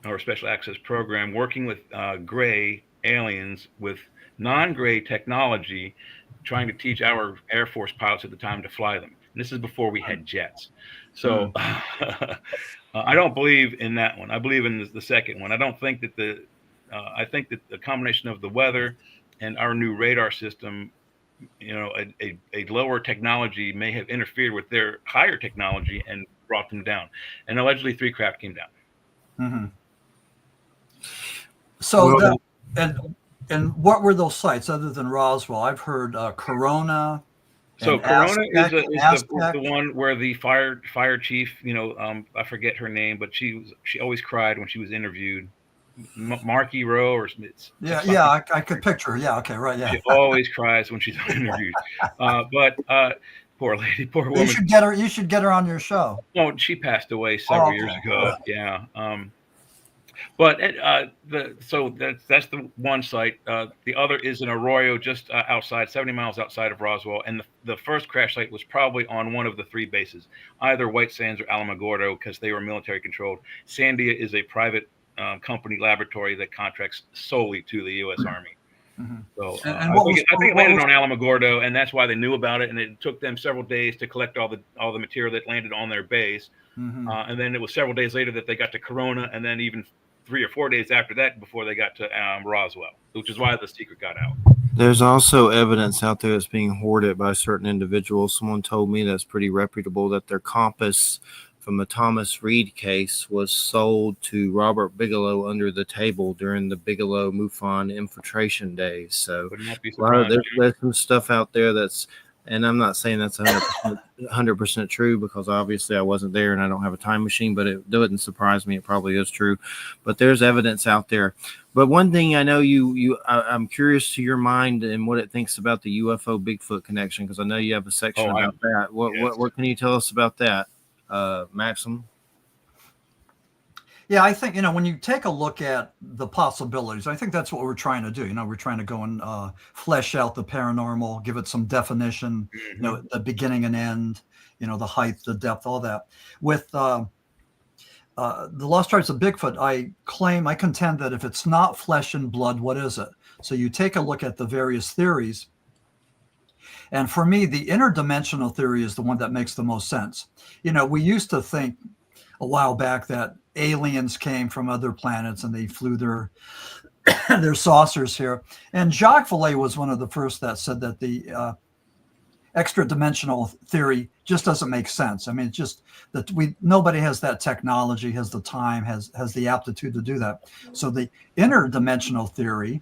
or Special Access Program working with gray aliens with non-gray technology, trying to teach our Air Force pilots at the time to fly them. And this is before we had jets. So I don't believe in that one. I believe in the second one. I don't think that I think that the combination of the weather and our new radar system, a lower technology may have interfered with their higher technology and brought them down. And allegedly 3 craft came down.
Mm-hmm. So, and what were those sites other than Roswell? I've heard Corona.
So Corona is the one where the fire chief, I forget her name, but she always cried when she was interviewed. Marky Rowe or Smith.
Yeah, I could picture her. Yeah, okay, right, yeah.
She always cries when she's interviewed. But poor lady, poor woman.
You should get her on your show.
No, she passed away several years ago. Yeah. But so that's the one site. The other is in Arroyo, just outside, 70 miles outside of Roswell. And the first crash site was probably on one of the 3 bases, either White Sands or Alamogordo, because they were military controlled. Sandia is a private company laboratory that contracts solely to the U.S. Army. Mm-hmm. So I think it landed on Alamogordo, and that's why they knew about it. And it took them several days to collect all the material that landed on their base. Mm-hmm. And then it was several days later that they got to Corona, and then even 3 or 4 days after that before they got to Roswell, which is why the secret got out.
There's also evidence out there that's being hoarded by certain individuals. Someone told me that's pretty reputable that their compass from the Thomas Reed case was sold to Robert Bigelow under the table during the Bigelow MUFON infiltration days. So there's some stuff out there that's, and I'm not saying that's 100% true, because obviously I wasn't there and I don't have a time machine, but it doesn't surprise me. It probably is true, but there's evidence out there. But one thing I know I'm curious to your mind and what it thinks about the UFO Bigfoot connection, because I know you have a section about that. What can you tell us about that, Maxim?
Yeah, I think, when you take a look at the possibilities, I think that's what we're trying to do. We're trying to go and flesh out the paranormal, give it some definition, mm-hmm. The beginning and end, the height, the depth, all that. With the Lost Tribes of Bigfoot, I contend that if it's not flesh and blood, what is it? So you take a look at the various theories. And for me, the interdimensional theory is the one that makes the most sense. We used to think a while back that aliens came from other planets and they flew their saucers here. And Jacques Vallée was one of the first that said that the extra dimensional theory just doesn't make sense. I mean, it's just that nobody has that technology, has the time, has the aptitude to do that. So the interdimensional theory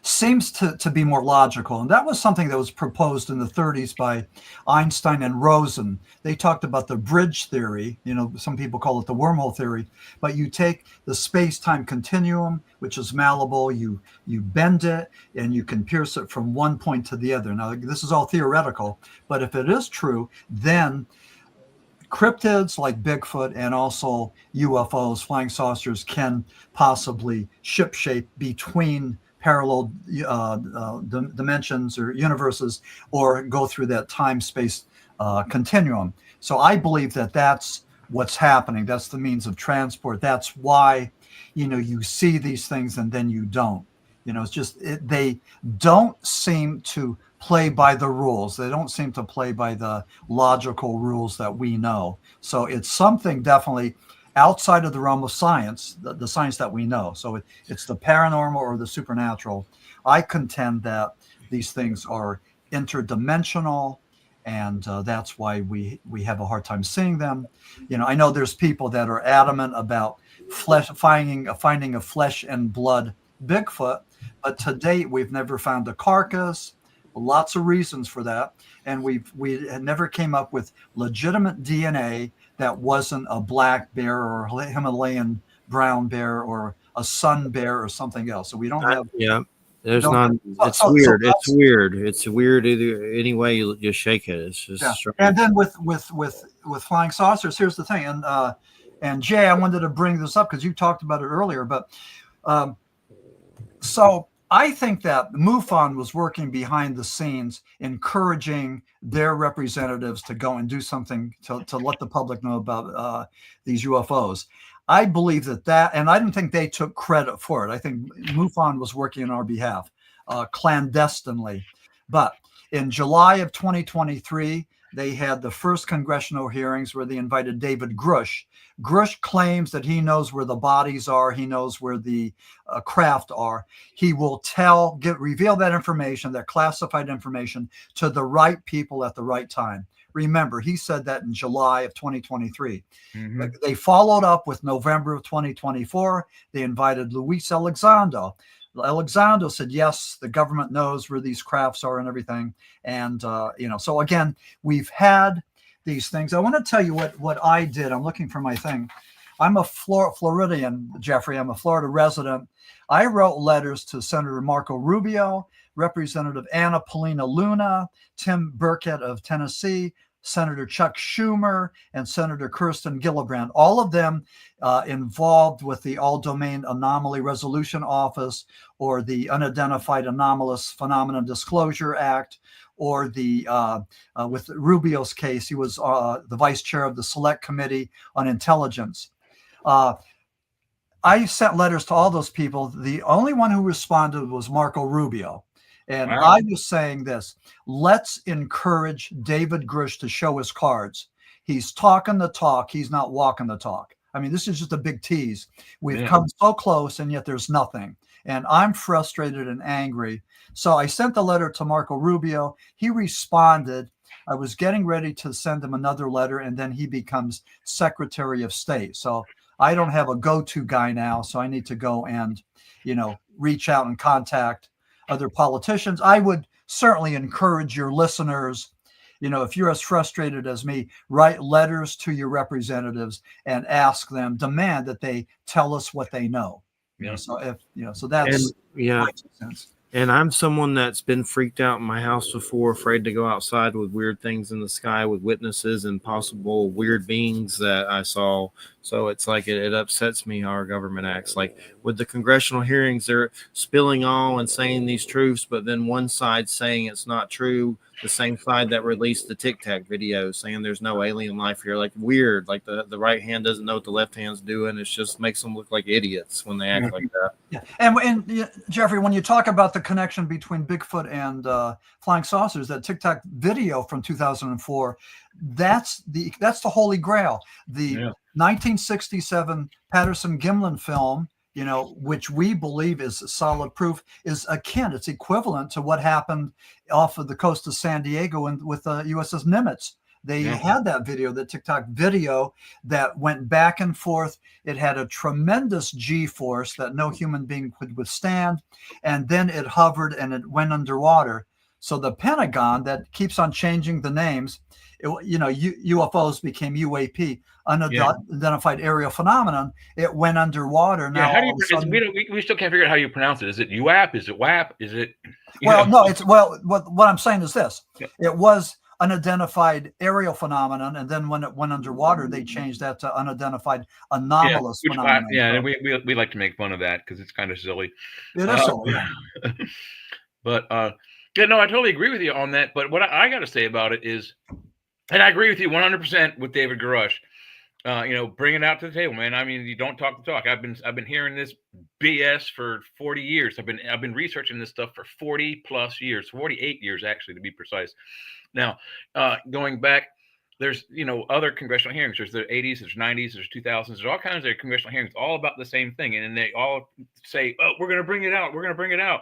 seems to be more logical. And that was something that was proposed in the 30s by Einstein and Rosen. They talked about the bridge theory. Some people call it the wormhole theory, but you take the space-time continuum, which is malleable, you bend it, and you can pierce it from one point to the other. Now, this is all theoretical, but if it is true, then cryptids like Bigfoot and also UFOs, flying saucers, can possibly shipshape between parallel dimensions or universes, or go through that time-space continuum. So I believe that that's what's happening. That's the means of transport. That's why, you see these things and then you don't. It's just they don't seem to play by the rules. They don't seem to play by the logical rules that we know. So it's something definitely outside of the realm of science, the science that we know. So it's the paranormal or the supernatural. I contend that these things are interdimensional, and that's why we have a hard time seeing them. I know there's people that are adamant about finding a flesh and blood Bigfoot, but to date we've never found a carcass. Lots of reasons for that, and we had never came up with legitimate DNA that wasn't a black bear or Himalayan brown bear or a sun bear or something else. So we don't have.
Yeah, there's
don't
not.
have-
It's
so
weird.
that's-
It's weird. It's weird either any way you shake it. It's just
Yeah.
strange.
And then with flying saucers, here's the thing. And Jay, I wanted to bring this up because you talked about it earlier, but so I think that MUFON was working behind the scenes, encouraging their representatives to go and do something to let the public know about these UFOs. I believe that, and I didn't think they took credit for it. I think MUFON was working on our behalf clandestinely. But in July of 2023, they had the first congressional hearings where they invited David Grush. Grush claims that he knows where the bodies are. He knows where the craft are. He will reveal that information, that classified information, to the right people at the right time. Remember, he said that in July of 2023.
Mm-hmm.
They followed up with November of 2024. They invited Luis Elizondo. Elizondo said, yes, the government knows where these crafts are and everything. And, so again, we've had these things. I want to tell you what I did. I'm looking for my thing. I'm a Floridian, Jeffrey. I'm a Florida resident. I wrote letters to Senator Marco Rubio, Representative Anna Paulina Luna, Tim Burkett of Tennessee, Senator Chuck Schumer, and Senator Kirsten Gillibrand, all of them involved with the All Domain Anomaly Resolution Office or the Unidentified Anomalous Phenomenon Disclosure Act, or the with Rubio's case, he was the vice chair of the Select Committee on Intelligence. I sent letters to all those people. The only one who responded was Marco Rubio. And
Wow.
I was saying this, let's encourage David Grush to show his cards. He's talking the talk. He's not walking the talk. I mean, this is just a big tease. We've come so close, and yet there's nothing. And I'm frustrated and angry. So I sent the letter to Marco Rubio. He responded. I was getting ready to send him another letter, and then he becomes Secretary of State. So I don't have a go-to guy now. So I need to go and, reach out and contact other politicians. I would certainly encourage your listeners, if you're as frustrated as me, write letters to your representatives and ask them, demand that they tell us what they know.
Yeah.
So that's my 2 cents.
And I'm someone that's been freaked out in my house before, afraid to go outside with weird things in the sky with witnesses and possible weird beings that I saw. So it's like it upsets me how our government acts. Like with the congressional hearings, they're spilling all and saying these truths, but then one side saying it's not true. The same side that released the Tic Tac video saying there's no alien life here. Like weird. Like the right hand doesn't know what the left hand's doing. It just makes them look like idiots when they act like that.
Yeah. And Jeffrey, when you talk about the connection between Bigfoot and flying saucers, that Tic Tac video from 2004, that's the Holy Grail. The 1967 Patterson-Gimlin film, which we believe is solid proof, is akin. It's equivalent to what happened off of the coast of San Diego and with the USS Nimitz. They had that video, the TikTok video that went back and forth. It had a tremendous G-force that no human being could withstand. And then it hovered and it went underwater. So the Pentagon, that keeps on changing the names, UFOs became UAP, unidentified aerial phenomenon. It went underwater. Now,
how do we still can't figure out how you pronounce it. Is it UAP? Is it WAP? Is it?
What I'm saying is this. It was unidentified aerial phenomenon, and then when it went underwater, they changed that to unidentified anomalous phenomenon.
We like to make fun of that because it's kind of silly.
It is silly.
But I totally agree with you on that. But what I got to say about it is, and I agree with you 100% with David Grush. bring it out to the table, man. I mean, you don't talk the talk. I've been hearing this BS for 40 years. I've been researching this stuff for 40 plus years, 48 years actually, to be precise. Now, going back, there's other congressional hearings. There's the 80s, there's 90s, there's 2000s. There's all kinds of congressional hearings, all about the same thing, and then they all say, "Oh, we're going to bring it out. We're going to bring it out."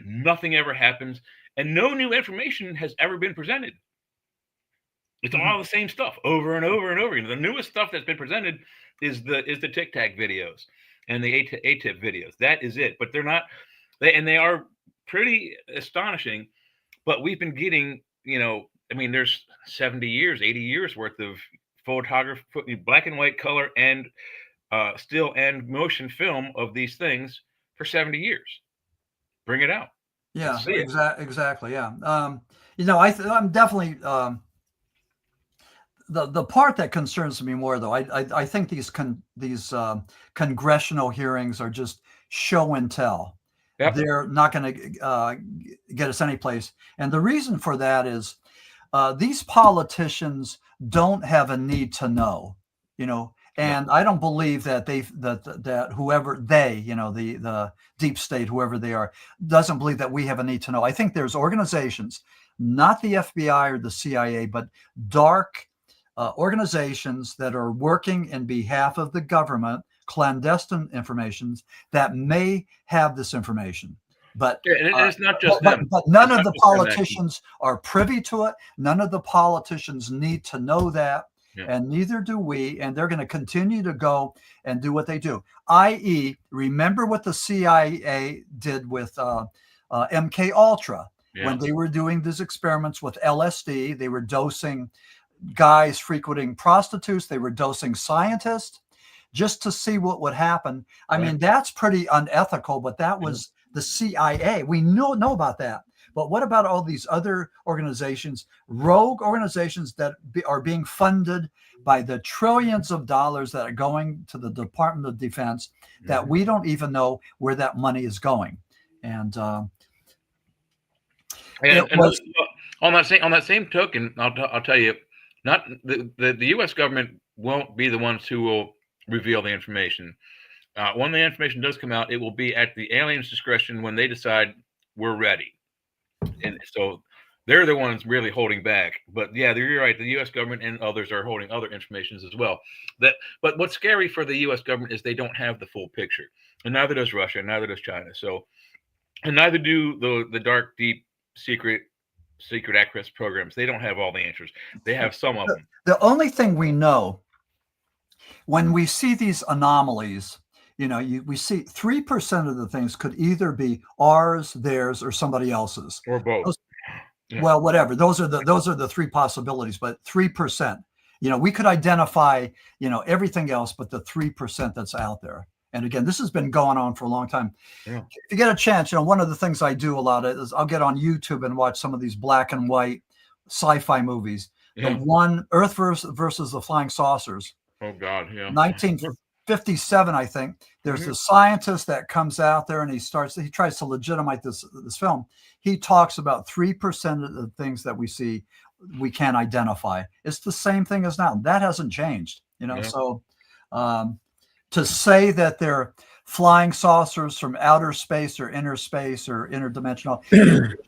Nothing ever happens, and no new information has ever been presented. It's all the same stuff over and over and over again. The newest stuff that's been presented is the Tic Tac videos and the ATIP videos. That is it. But they're not. They are pretty astonishing. But we've been getting, there's 70 years, 80 years worth of photography, black and white, color, and still and motion film of these things for 70 years. Bring it out.
Yeah, exactly. Yeah. I'm definitely the part that concerns me more, though. I think these congressional hearings are just show and tell. Yep. They're not going to get us any place. And the reason for that is these politicians don't have a need to know, and I don't believe that that whoever the deep state, whoever they are, doesn't believe that we have a need to know. I think there's organizations, not the FBI or the CIA, but dark organizations that are working in behalf of the government, clandestine informations that may have this information. But
it's not just them.
But none of the politicians are privy to it. None of the politicians need to know that. Yeah. And neither do we. And they're going to continue to go and do what they do. I.e., remember what the CIA did with MK Ultra. Yeah. When they were doing these experiments with LSD. They were dosing guys frequenting prostitutes. They were dosing scientists just to see what would happen. I mean, that's pretty unethical, but that was the CIA. We know about that. But what about all these other organizations, rogue organizations that are being funded by the trillions of dollars that are going to the Department of Defense that we don't even know where that money is going? And
on that same token, I'll tell you, not the U.S. government won't be the ones who will reveal the information. When the information does come out, it will be at the aliens' discretion when they decide we're ready. And so they're the ones really holding back. But yeah, you're right. The U.S. government and others are holding other informations as well. But what's scary for the U.S. government is they don't have the full picture, and neither does Russia, neither does China. So, and neither do the dark, deep, secret access programs. They don't have all the answers. They have some of them.
The only thing we know when we see these anomalies, we see 3% of the things could either be ours, theirs, or somebody else's,
or both.
Well, whatever. Those are the three possibilities. But 3%, we could identify, everything else, but the 3% that's out there. And again, this has been going on for a long time. Yeah. If you get a chance, one of the things I do a lot is I'll get on YouTube and watch some of these black and white sci-fi movies. Yeah. The one Earth versus the Flying Saucers.
Oh God, yeah.
1957, I think. There's a scientist that comes out there and he tries to legitimize this film. He talks about 3% of the things that we see we can't identify. It's the same thing as now. That hasn't changed, Yeah. So to say that they're flying saucers from outer space or inner space or interdimensional,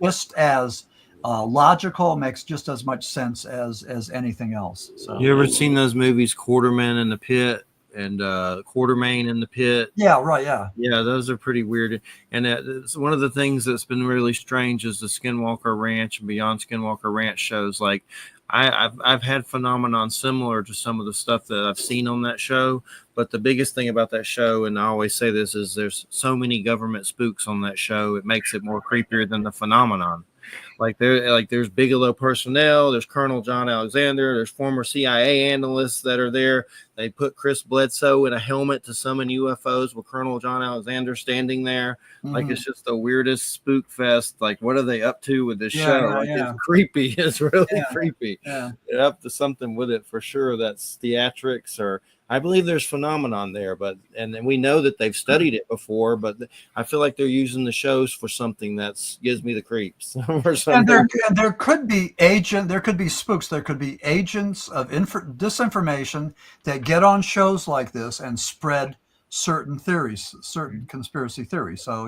just as logical, makes just as much sense as anything else. So,
you ever seen those movies, Quarterman in the Pit and Quartermain in the Pit?
Yeah, right. Yeah,
those are pretty weird. And it's one of the things that's been really strange is the Skinwalker Ranch and Beyond Skinwalker Ranch shows. Like I've had phenomenon similar to some of the stuff that I've seen on that show. But the biggest thing about that show, and I always say this, is there's so many government spooks on that show. It makes it more creepier than the phenomenon. There's Bigelow personnel, there's Colonel John Alexander, there's former CIA analysts that are there. They put Chris Bledsoe in a helmet to summon UFOs with Colonel John Alexander standing there. Mm-hmm. It's just the weirdest spook fest. What are they up to with this show? It's creepy. It's really creepy. Yeah. They're up to something with it for sure. That's theatrics, or I believe there's phenomenon there, and we know that they've studied it before, but I feel like they're using the shows for something that gives me the creeps. For
And there could be there could be spooks, there could be agents of disinformation that get on shows like this and spread certain theories, certain conspiracy theories. So,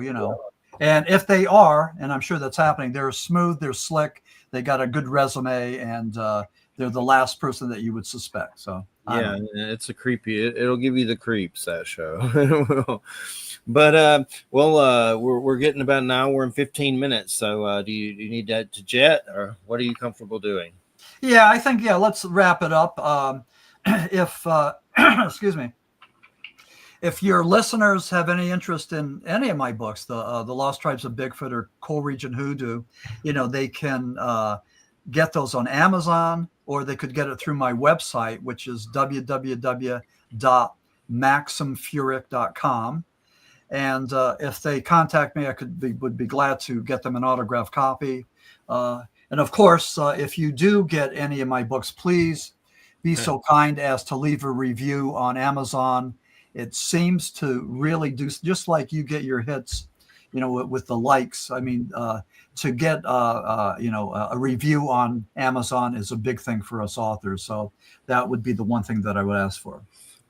and if they are, and I'm sure that's happening, they're smooth, they're slick, they got a good resume, and they're the last person that you would suspect. So
yeah, it's a creepy. It'll give you the creeps, that show. But we're getting about an hour and 15 minutes. So do you need that to jet, or what are you comfortable doing?
Yeah, I think let's wrap it up. If excuse me, if your listeners have any interest in any of my books, the Lost Tribes of Bigfoot or Coal Region Hoodoo, they can get those on Amazon, or they could get it through my website, which is www.maximfurek.com. And if they contact me, would be glad to get them an autographed copy. And of course, if you do get any of my books, please be so kind as to leave a review on Amazon. It seems to really do, just like you get your hits, with the likes. I mean, to get a review on Amazon is a big thing for us authors. So that would be the one thing that I would ask for.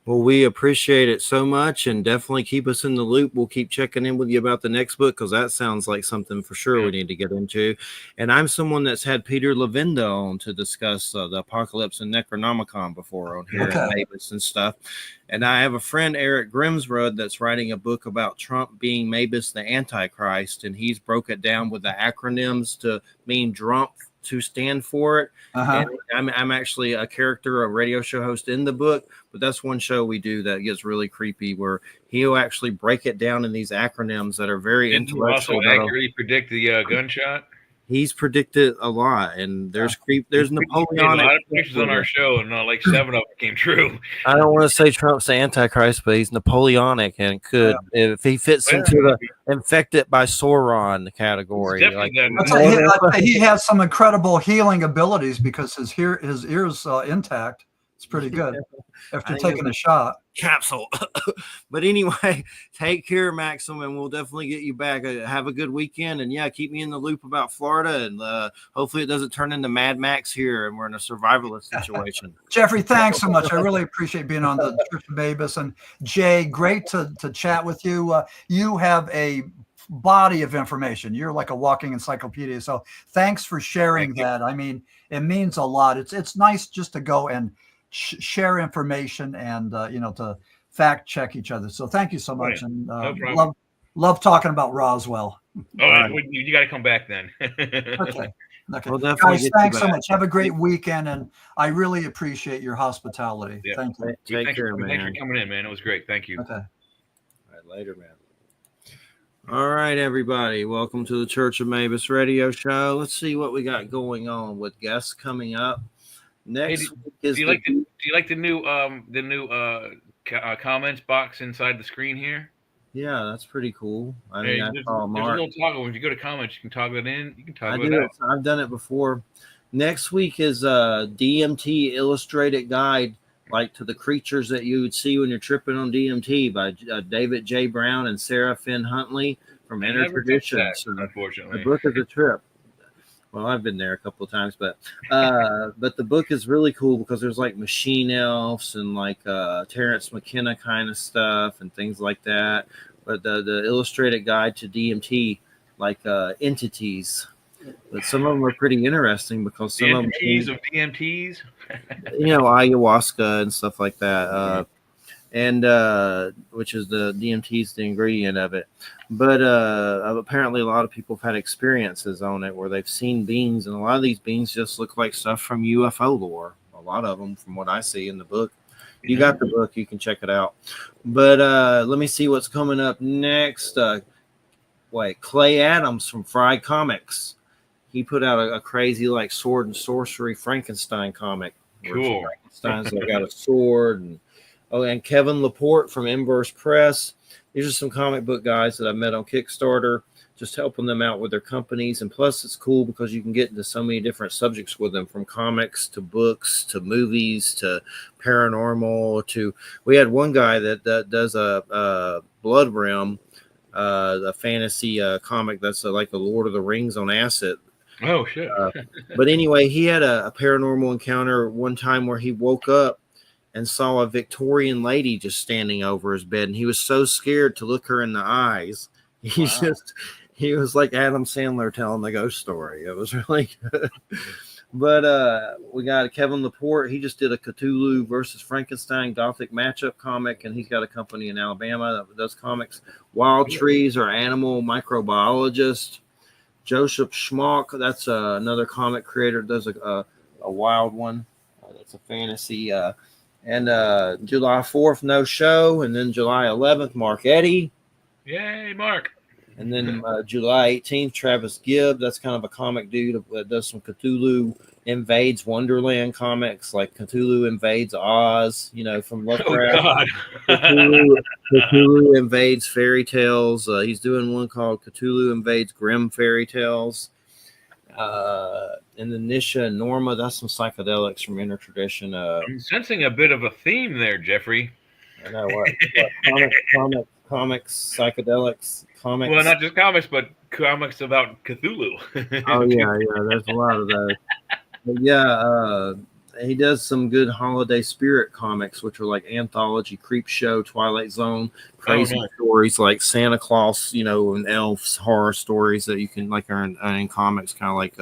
Well, we appreciate it so much, and definitely keep us in the loop. We'll keep checking in with you about the next book, because that sounds like something for sure we need to get into. And I'm someone that's had Peter Levenda on to discuss the Apocalypse and Necronomicon before on here at Mabus and stuff. And I have a friend, Eric Grimsrud, that's writing a book about Trump being Mabus the Antichrist, and he's broke it down with the acronyms to mean Drump to stand for it. And I'm actually a character, a radio show host in the book, but that's one show we do that gets really creepy, where he'll actually break it down in these acronyms that are very intellectual.
Also accurately predict the gunshot.
He's predicted a lot, and there's Napoleonic.
A lot of predictions on our show, and like 7 of them came true.
I don't want to say Trump's the Antichrist, but he's Napoleonic, and could, if he fits into the infected by Sauron category.
He has some incredible healing abilities, because his ears intact. It's pretty good after taking a shot.
Capsule. But anyway, take care, Maxim, and we'll definitely get you back. Have a good weekend, and keep me in the loop about Florida, and hopefully it doesn't turn into Mad Max here and we're in a survivalist situation.
Jeffrey, thanks so much. I really appreciate being on the Church of Mabus. And Jay, great to chat with you. You have a body of information. You're like a walking encyclopedia. So thanks for sharing that. I mean, it means a lot. It's nice just to go and share information and to fact check each other. So thank you so much. And love talking about Roswell.
Right. You got to come back then.
Okay. Well, guys, thanks so much. Have a great weekend, and I really appreciate your hospitality. Thank you.
Take care, man.
Thanks for coming in, man. It was great. Thank you.
Okay.
All right, later, man. All right, everybody. Welcome to the Church of Mabus radio show. Let's see what we got going on with guests coming up. Next week is
do you like the new comments box inside the screen here?
Yeah, that's pretty cool.
There's a little toggle. When you go to comments, you can toggle it in. You can toggle it out.
I've done it before. Next week is a DMT illustrated guide, like to the creatures that you would see when you're tripping on DMT, by David J. Brown and Sarah Finn Huntley from Inner Traditions.
Unfortunately,
the book is a trip. Well, I've been there a couple of times, but the book is really cool, because there's like machine elves and like Terrence McKenna kind of stuff and things like that. But the illustrated guide to DMT, like entities, but some of them are pretty interesting, because some of them
DMTs,
ayahuasca and stuff like that. And which is the DMT is the ingredient of it. But apparently a lot of people have had experiences on it where they've seen beings, and a lot of these beings just look like stuff from UFO lore. A lot of them, from what I see in the book. You got the book, you can check it out. But let me see what's coming up next. Clay Adams from Fry Comics. He put out a crazy like sword and sorcery Frankenstein comic.
Cool.
Frankenstein's got a sword, and Kevin Laporte from Inverse Press. These are some comic book guys that I met on Kickstarter, just helping them out with their companies. And plus, it's cool because you can get into so many different subjects with them, from comics to books to movies to paranormal. We had one guy that does a Blood Realm, a fantasy comic that's like the Lord of the Rings on acid.
Oh shit.
But anyway, he had a paranormal encounter one time where he woke up and saw a Victorian lady just standing over his bed, and he was so scared to look her in the eyes. He was like Adam Sandler telling the ghost story. It was really good. But we got Kevin Laporte. He just did a Cthulhu versus Frankenstein Gothic matchup comic, and he's got a company in Alabama that does comics. Wild Trees are animal microbiologist. Joseph Schmock, that's another comic creator, does a wild one. That's a fantasy. And July 4th, no show. And then July 11th, Mark Eddy.
Yay, Mark.
And then July 18th, Travis Gibb. That's kind of a comic dude that does some Cthulhu Invades Wonderland comics, like Cthulhu Invades Oz, from Lovecraft.
Oh, God.
Cthulhu Invades Fairy Tales. He's doing one called Cthulhu Invades Grimm Fairy Tales. And then Nisha and Norma, that's some psychedelics from Intertradition.
I'm sensing a bit of a theme there, Jeffrey.
I know what comics, psychedelics, comics.
Well, not just comics, but comics about Cthulhu.
Oh yeah, there's a lot of those. But yeah, he does some good holiday spirit comics, which are like anthology, Creep Show, Twilight Zone, crazy stories like Santa Claus, and elves, horror stories that you can are in comics, kind of like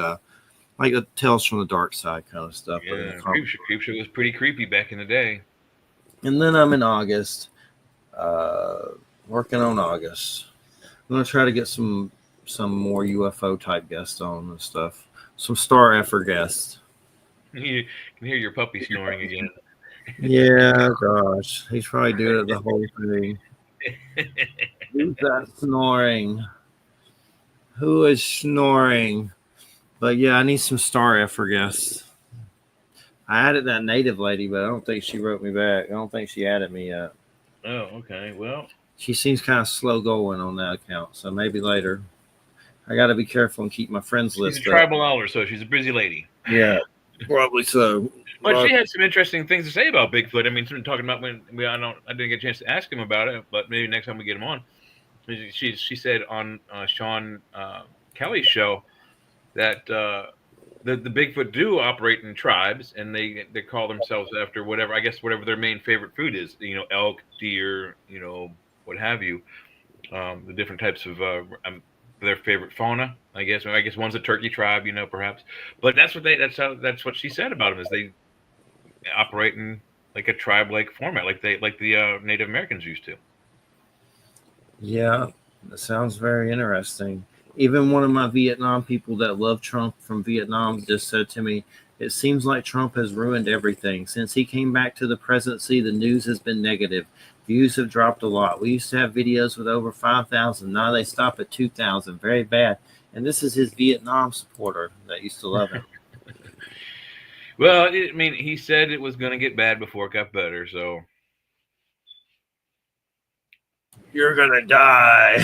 a Tales from the Dark Side kind of stuff.
Yeah, Creep Show was pretty creepy back in the day.
And then I'm in August, working on August. I'm gonna try to get some more UFO type guests on and stuff. Some star effort guests.
You can hear your puppy snoring again.
Yeah, gosh, he's probably doing it the whole thing. Who's that snoring? Who is snoring? But yeah, I need some star effort guests. I added that native lady, but I don't think she wrote me back. I don't think she added me yet.
Oh, okay. Well,
she seems kind of slow going on that account, so maybe later. I got to be careful and keep my friends list.
She's a tribal elder, so she's a busy lady.
Yeah, probably so.
But she had some interesting things to say about Bigfoot. I mean, talking about I didn't get a chance to ask him about it, but maybe next time we get him on. She said on Sean Kelly's show that the Bigfoot do operate in tribes, and they call themselves after whatever their main favorite food is. Elk, deer, what have you. The different types of their favorite fauna, I guess. I guess one's a turkey tribe, perhaps. But that's what she said about them, is they operate in like a tribe-like format, like the Native Americans used to.
Yeah, that sounds very interesting. Even one of my Vietnam people that love Trump from Vietnam just said to me, it seems like Trump has ruined everything. Since he came back to the presidency, the news has been negative. Views have dropped a lot. We used to have videos with over 5,000. Now they stop at 2,000. Very bad. And this is his Vietnam supporter that used to love him.
Well, he said it was going to get bad before it got better, so.
You're going to die.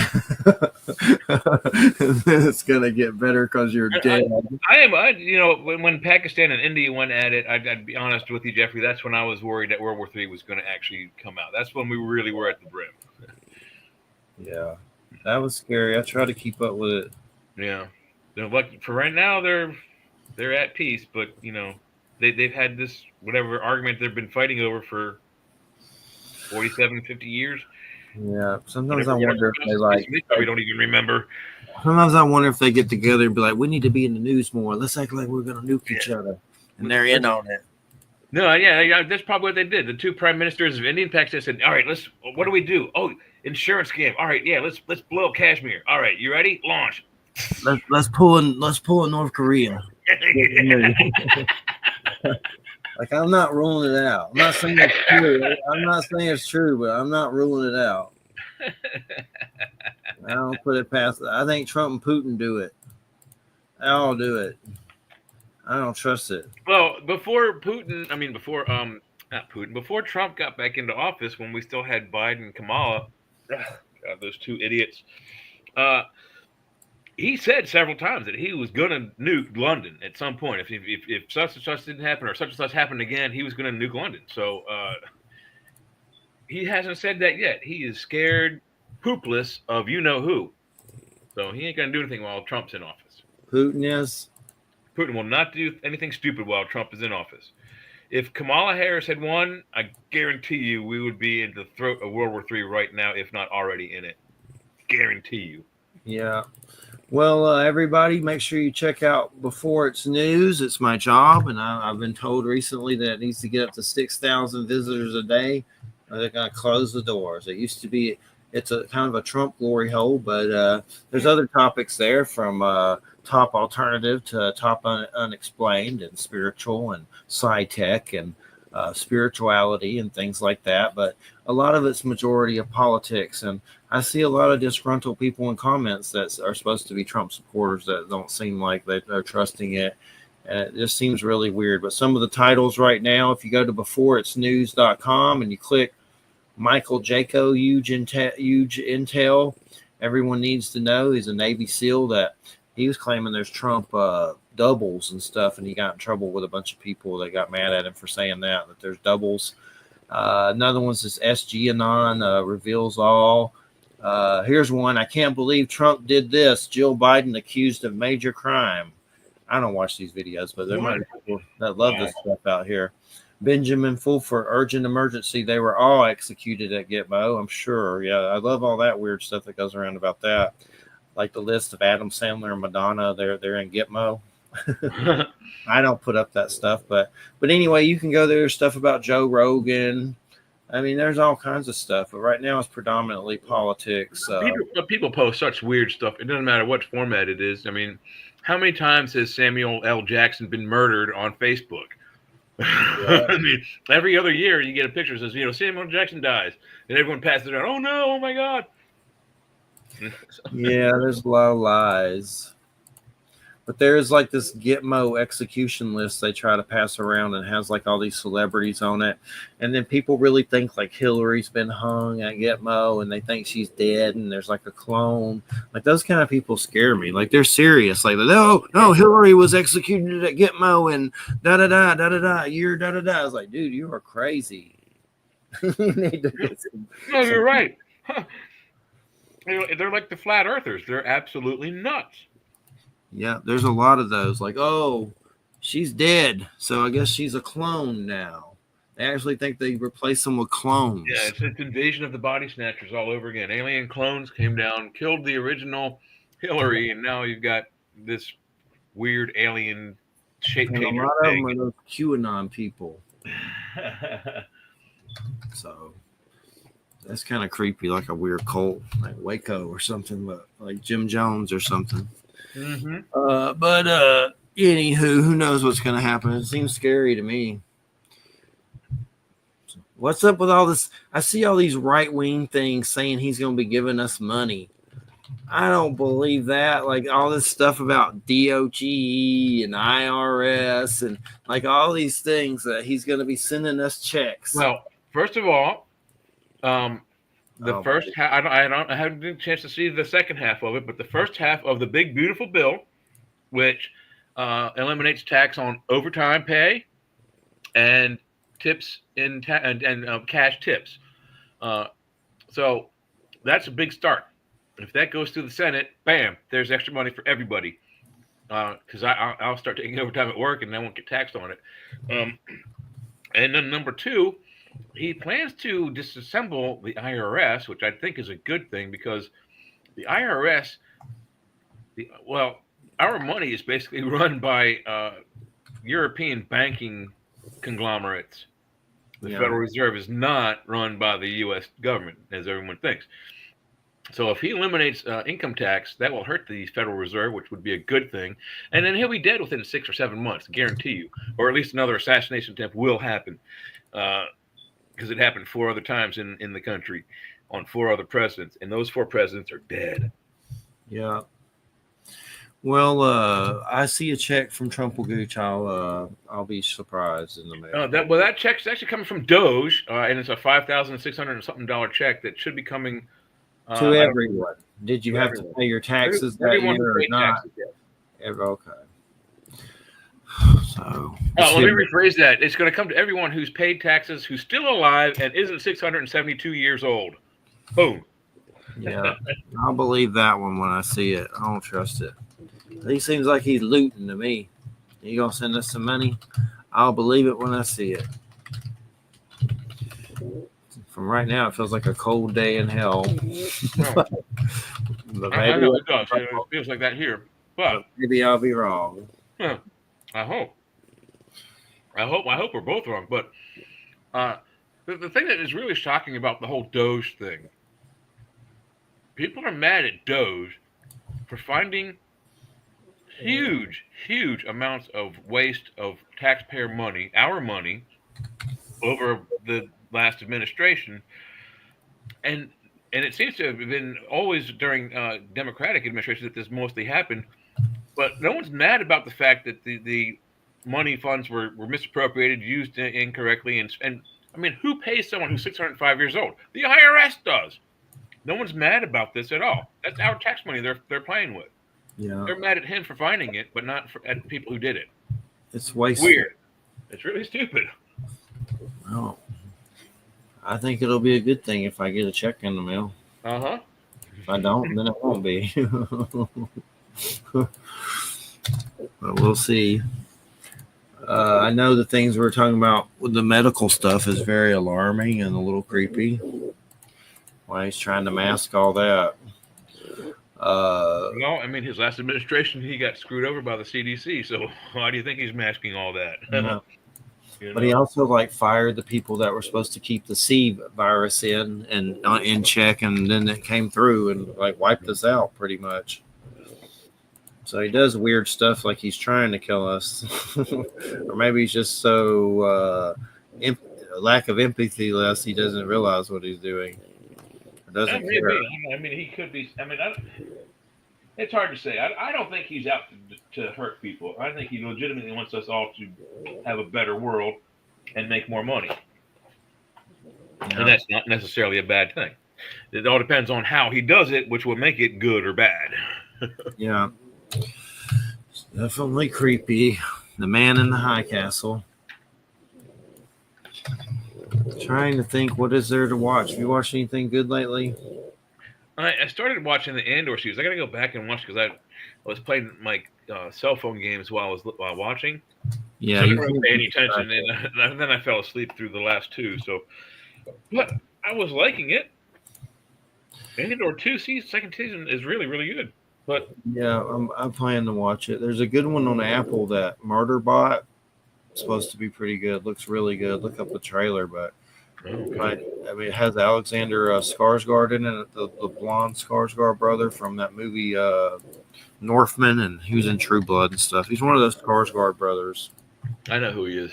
And then it's going to get better because you're dead.
When Pakistan and India went at it, I'd be honest with you, Jeffrey, that's when I was worried that World War III was going to actually come out. That's when we really were at the brim.
Yeah, that was scary. I try to keep up with it.
Yeah. For right now, they're at peace, but, they've had this whatever argument they've been fighting over for 47, 50 years.
Yeah, sometimes I wonder if they
we don't even remember.
Sometimes I wonder if they get together and be like, we need to be in the news more. Let's act like we're going to nuke each other. And they're in on it.
No, yeah, that's probably what they did. The two prime ministers of India and Pakistan said, all right, what do we do? Oh, insurance scam. All right, yeah, let's blow up Kashmir. All right, you ready? Launch.
Let's pull in North Korea. Like, I'm not ruling it out. I'm not saying it's true. I'm not saying it's true, but I'm not ruling it out. I don't put it past. I think Trump and Putin do it. I'll do it. I don't trust it.
Well, before Trump got back into office, when we still had Biden and Kamala, God, those two idiots, he said several times that he was going to nuke London at some point. If such and such didn't happen or such and such happened again, he was going to nuke London. So he hasn't said that yet. He is scared poopless of you-know-who. So he ain't going to do anything while Trump's in office.
Putin is?
Putin will not do anything stupid while Trump is in office. If Kamala Harris had won, I guarantee you we would be in the throat of World War III right now, if not already in it. Guarantee you.
Yeah. Well, everybody, make sure you check out Before It's News. It's my job, and I've been told recently that it needs to get up to 6,000 visitors a day. They're going to close the doors. It used to be, it's a kind of a Trump glory hole, but there's other topics there from top alternative to top unexplained and spiritual and sci-tech and spirituality and things like that. But a lot of it's majority of politics. And I see a lot of disgruntled people in comments that are supposed to be Trump supporters that don't seem like they're trusting it. And it just seems really weird. But some of the titles right now, if you go to beforeitsnews.com and you click Michael Jaco, huge intel, everyone needs to know he's a Navy SEAL that he was claiming there's Trump doubles and stuff, and he got in trouble with a bunch of people that got mad at him for saying that there's doubles. Another one's this SG Anon reveals all. Here's one. I can't believe Trump did this. Jill Biden accused of major crime. I don't watch these videos, but there might be people that love this stuff out here. Benjamin Fulford, urgent emergency. They were all executed at Gitmo, I'm sure. Yeah, I love all that weird stuff that goes around about that. Like the list of Adam Sandler and Madonna, they're in Gitmo. I don't put up that stuff, but anyway, you can go there. Stuff about Joe Rogan. I mean, there's all kinds of stuff, but right now it's predominantly politics.
People post such weird stuff. It doesn't matter what format it is. I mean, how many times has Samuel L. Jackson been murdered on Facebook? Yeah. I mean, every other year you get a picture that says, Samuel Jackson dies, and everyone passes it around. Oh no! Oh my God!
Yeah, there's a lot of lies. But there's like this Gitmo execution list they try to pass around and has like all these celebrities on it. And then people really think like Hillary's been hung at Gitmo and they think she's dead and there's like a clone. Like those kind of people scare me. Like they're serious. Like, no, Hillary was executed at Gitmo and da-da-da, year da-da-da. I was like, dude, you are crazy.
No, you're right. Huh. They're like the flat earthers. They're absolutely nuts.
Yeah, there's a lot of those. Like, oh, she's dead, so I guess she's a clone now. They actually think they replace them with clones.
Yeah, it's invasion of the body snatchers all over again. Alien clones came down, killed the original Hillary, and now you've got this weird alien shape changer.
A lot of them are those QAnon people. So that's kind of creepy, like a weird cult, like Waco or something, but like Jim Jones or something.
Mm-hmm.
But anywho, who knows what's going to happen? It seems scary to me. What's up with all this? I see all these right-wing things saying he's going to be giving us money. I don't believe that. Like all this stuff about DOGE and IRS and like all these things that he's going to be sending us checks.
Well, first of all, first half, I haven't had a chance to see the second half of it, but the first half of the big beautiful bill, which eliminates tax on overtime pay and tips and cash tips. So that's a big start. If that goes through the Senate, bam, there's extra money for everybody. Because I'll start taking overtime at work and I won't get taxed on it. And then number two, he plans to disassemble the IRS, which I think is a good thing because the IRS, our money is basically run by European banking conglomerates. The Federal Reserve is not run by the U.S. government, as everyone thinks. So if he eliminates income tax, that will hurt the Federal Reserve, which would be a good thing. And then he'll be dead within 6 or 7 months, guarantee you. Or at least another assassination attempt will happen. Because it happened 4 other times in the country on 4 other presidents. And those 4 presidents are dead.
Yeah. Well, I see a check from Trumplegooch. I'll be surprised in the mail.
That check's actually coming from Doge, and it's a $5,600 and something check that should be coming
to everyone. Did you have to pay your taxes that year or not?
Taxes, yeah.
Okay. So
let me rephrase that. It's going to come to everyone who's paid taxes, who's still alive, and isn't 672 years old. Boom.
Yeah, I'll believe that one when I see it. I don't trust it. He seems like he's looting to me. You gonna send us some money? I'll believe it when I see it. From right now, it feels like a cold day in hell.
Well,
But
I know it does. It feels like that here. But
maybe I'll be wrong.
I hope. I hope we're both wrong. But the thing that is really shocking about the whole Doge thing, people are mad at Doge for finding huge amounts of waste of taxpayer money, our money, over the last administration, and it seems to have been always during Democratic administrations that this mostly happened. But no one's mad about the fact that the money funds were misappropriated, used incorrectly, and I mean, who pays someone who's 605 years old? The IRS does. No one's mad about this at all. That's our tax money they're playing with.
Yeah,
They're mad at him for finding it, but not at people who did it.
it's wasteful.
Weird. It's really stupid.
Well, I think it'll be a good thing if I get a check in the mail.
Uh-huh.
If I don't, then it won't be. But we'll see. I know the things we're talking about with the medical stuff is very alarming and a little creepy. Why he's trying to mask all that.
No, I mean, his last administration, he got screwed over by the CDC. So why do you think he's masking all that?
Yeah.
You know?
But he also fired the people that were supposed to keep the C virus in check, and then it came through and wiped us out pretty much. So he does weird stuff like he's trying to kill us, or maybe he's just so lack of empathy less he doesn't realize what he's doing. Or doesn't care.
I mean, he could be. I mean, it's hard to say. I don't think he's out to hurt people. I think he legitimately wants us all to have a better world and make more money. Yeah. And that's not necessarily a bad thing. It all depends on how he does it, which will make it good or bad.
Yeah. It's definitely creepy. The man in the high castle. Trying to think, what is there to watch? Have you watched anything good lately?
I started watching the Andor series. I got to go back and watch because I was playing my cell phone games while I was watching.
Yeah,
so I didn't really pay any attention, and then I fell asleep through the last two. So, but I was liking it. Andor 2 second season is really, really good. But
yeah, I'm planning to watch it. There's a good one on Apple, that Murderbot. It's supposed to be pretty good. Looks really good. Look up the trailer, but I mean, it has Alexander Skarsgård in it, the blonde Skarsgård brother from that movie Northman, and he was in True Blood and stuff. He's one of those Skarsgård brothers.
I know who he is.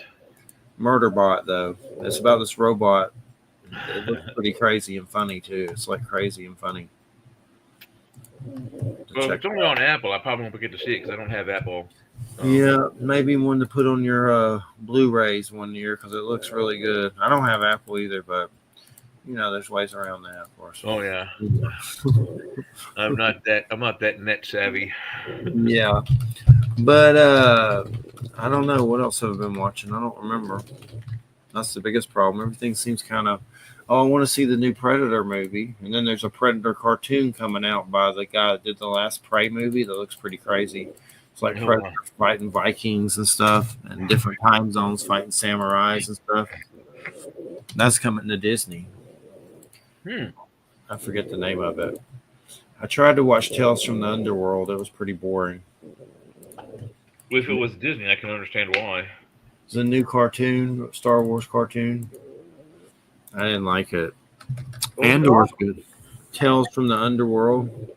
Murderbot, though. It's about this robot. It looks pretty crazy and funny, too. It's crazy and funny.
Well, if it's only on Apple, I probably won't get to see it because I don't have Apple.
Yeah, maybe one to put on your Blu-rays one year because it looks really good. I don't have Apple either, but there's ways around that, of course.
Oh yeah. I'm not that net savvy.
Yeah, but I don't know what else I've been watching. I don't remember. That's the biggest problem. Everything seems kind of. Oh, I want to see the new Predator movie, and then there's a Predator cartoon coming out by the guy that did the last Prey movie that looks pretty crazy. It's like Predator fighting Vikings and stuff, and different time zones fighting samurais and stuff. That's coming to Disney. I forget the name of it. I tried to watch Tales from the Underworld. It was pretty boring.
If it was Disney, I can understand why.
It's a new cartoon, Star Wars cartoon. I didn't like it. Andor's good. Tales from the Underworld.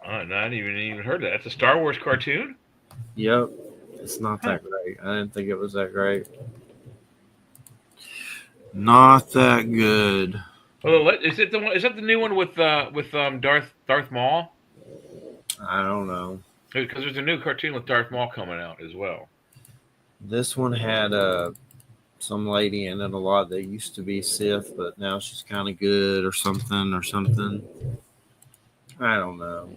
I didn't even heard that. That's a Star Wars cartoon?
Yep. It's not that great. I didn't think it was that great. Not that good.
Well, is it the one? Is that the new one with Darth Maul?
I don't know.
Because there's a new cartoon with Darth Maul coming out as well.
This one had some lady in it a lot that used to be Sith, but now she's kind of good or something. I don't know.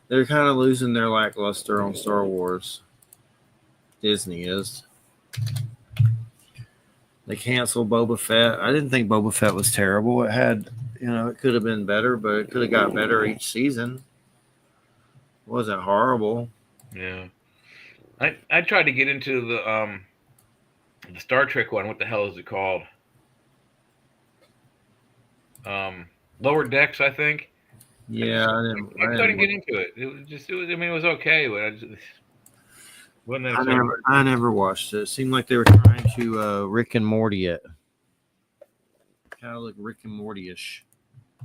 They're kind of losing their lackluster on Star Wars. Disney is. They canceled Boba Fett. I didn't think Boba Fett was terrible. It had, it could have been better, but it could have got better each season. It wasn't horrible.
Yeah. I tried to get into the Star Trek one. What the hell is it called? Lower Decks, I think.
Yeah,
I couldn't get into it. It was just, I mean, it was okay, but wasn't that sort of.
I never watched it. It seemed like they were trying to Rick and Morty it. Kind of look Rick and Morty-ish.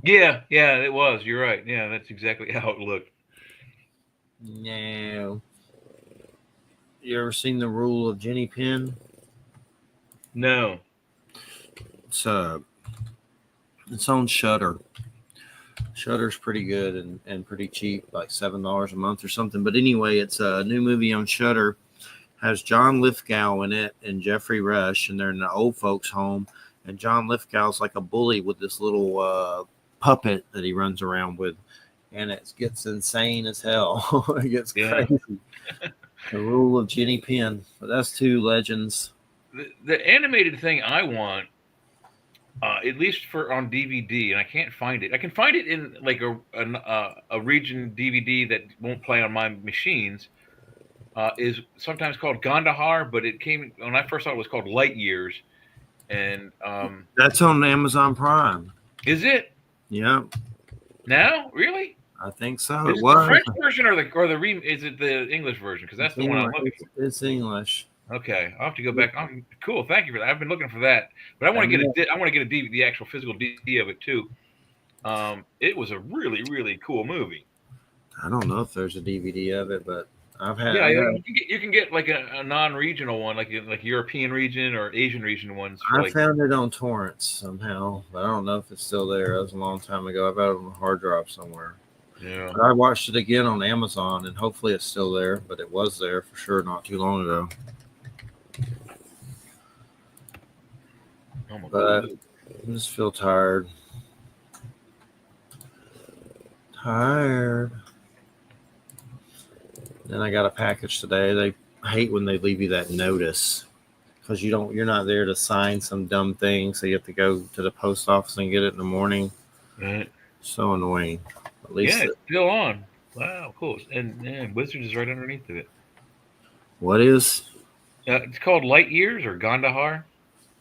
Yeah, it was. You're right. Yeah, that's exactly how it looked.
No. You ever seen The Rule of Jenny Penn?
No.
It's on Shudder. Shudder's pretty good and pretty cheap, like $7 a month or something. But anyway, it's a new movie on Shudder. Has John Lithgow in it and Jeffrey Rush, and they're in the old folks' home. And John Lithgow's like a bully with this little puppet that he runs around with, and it gets insane as hell. It gets crazy. The Rule of Jenny Penn. But that's two legends.
The animated thing I want, at least for on DVD, and I can't find it. I can find it in like a region DVD that won't play on my machines. Is sometimes called Gandahar, but it came when I first saw it was called Light Years, and
that's on Amazon Prime.
Is it?
Yeah.
Now, really?
I think so.
Is it the French version or is it the English version? Because that's the one I'm looking for.
It's English.
Okay, I'll have to go back. Cool, thank you for that. I've been looking for that, but I want to get a DVD, the actual physical DVD of it too. It was a really, really cool movie.
I don't know if there's a DVD of it, but I've had.
Yeah, you can get like a non-regional one, like European region or Asian region ones.
I found it on torrents somehow, but I don't know if it's still there. That was a long time ago. I've had it on a hard drive somewhere.
Yeah.
But I watched it again on Amazon, and hopefully it's still there. But it was there for sure not too long ago.
Oh my
God. I just feel tired. Then I got a package today. They hate when they leave you that notice because you're not there to sign some dumb thing, so you have to go to the post office and get it in the morning.
Right.
So annoying. At least
it's still on. Wow, cool. And Wizards is right underneath of it.
What is?
It's called Light Years or Gandahar.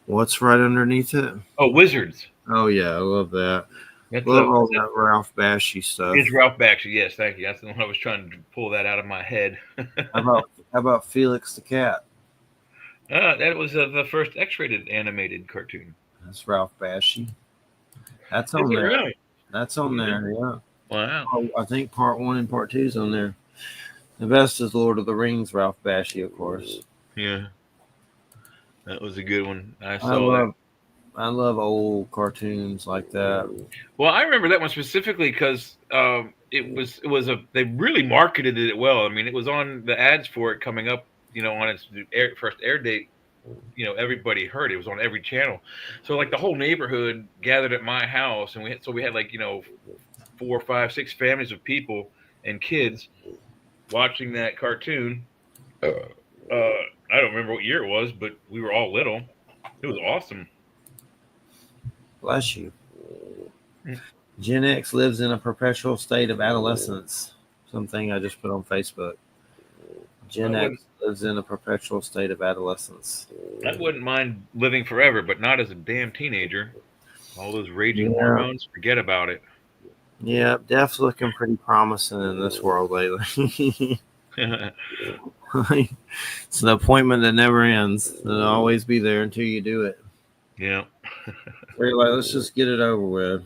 What's right underneath it?
Oh, Wizards.
Oh yeah, I love that. Love all that Ralph Bakshi stuff.
It's Ralph Bakshi. Yes, thank you. That's the one I was trying to pull that out of my head.
How about Felix the Cat?
That was the first X-rated animated cartoon.
That's Ralph Bakshi. That's on there. Really? That's on there. Yeah.
Wow.
Oh, I think part 1 and part 2 is on there. The best is Lord of the Rings, Ralph Bakshi, of course.
Yeah. That was a good one.
I love old cartoons like that.
Well, I remember that one specifically because they really marketed it well. I mean, it was on the ads for it coming up, on its first air date. Everybody heard it. It was on every channel. So like the whole neighborhood gathered at my house, and we had like 4, 5, 6 families of people and kids watching that cartoon. I don't remember what year it was, but we were all little. It was awesome.
Bless you. Gen X lives in a perpetual state of adolescence. Something I just put on Facebook. Gen X lives in a perpetual state of adolescence.
I wouldn't mind living forever, but not as a damn teenager. All those raging hormones, forget about it.
Yeah, death's looking pretty promising in this world lately. It's an appointment that never ends. It'll always be there until you do it.
Yeah.
We're like, let's just get it over with.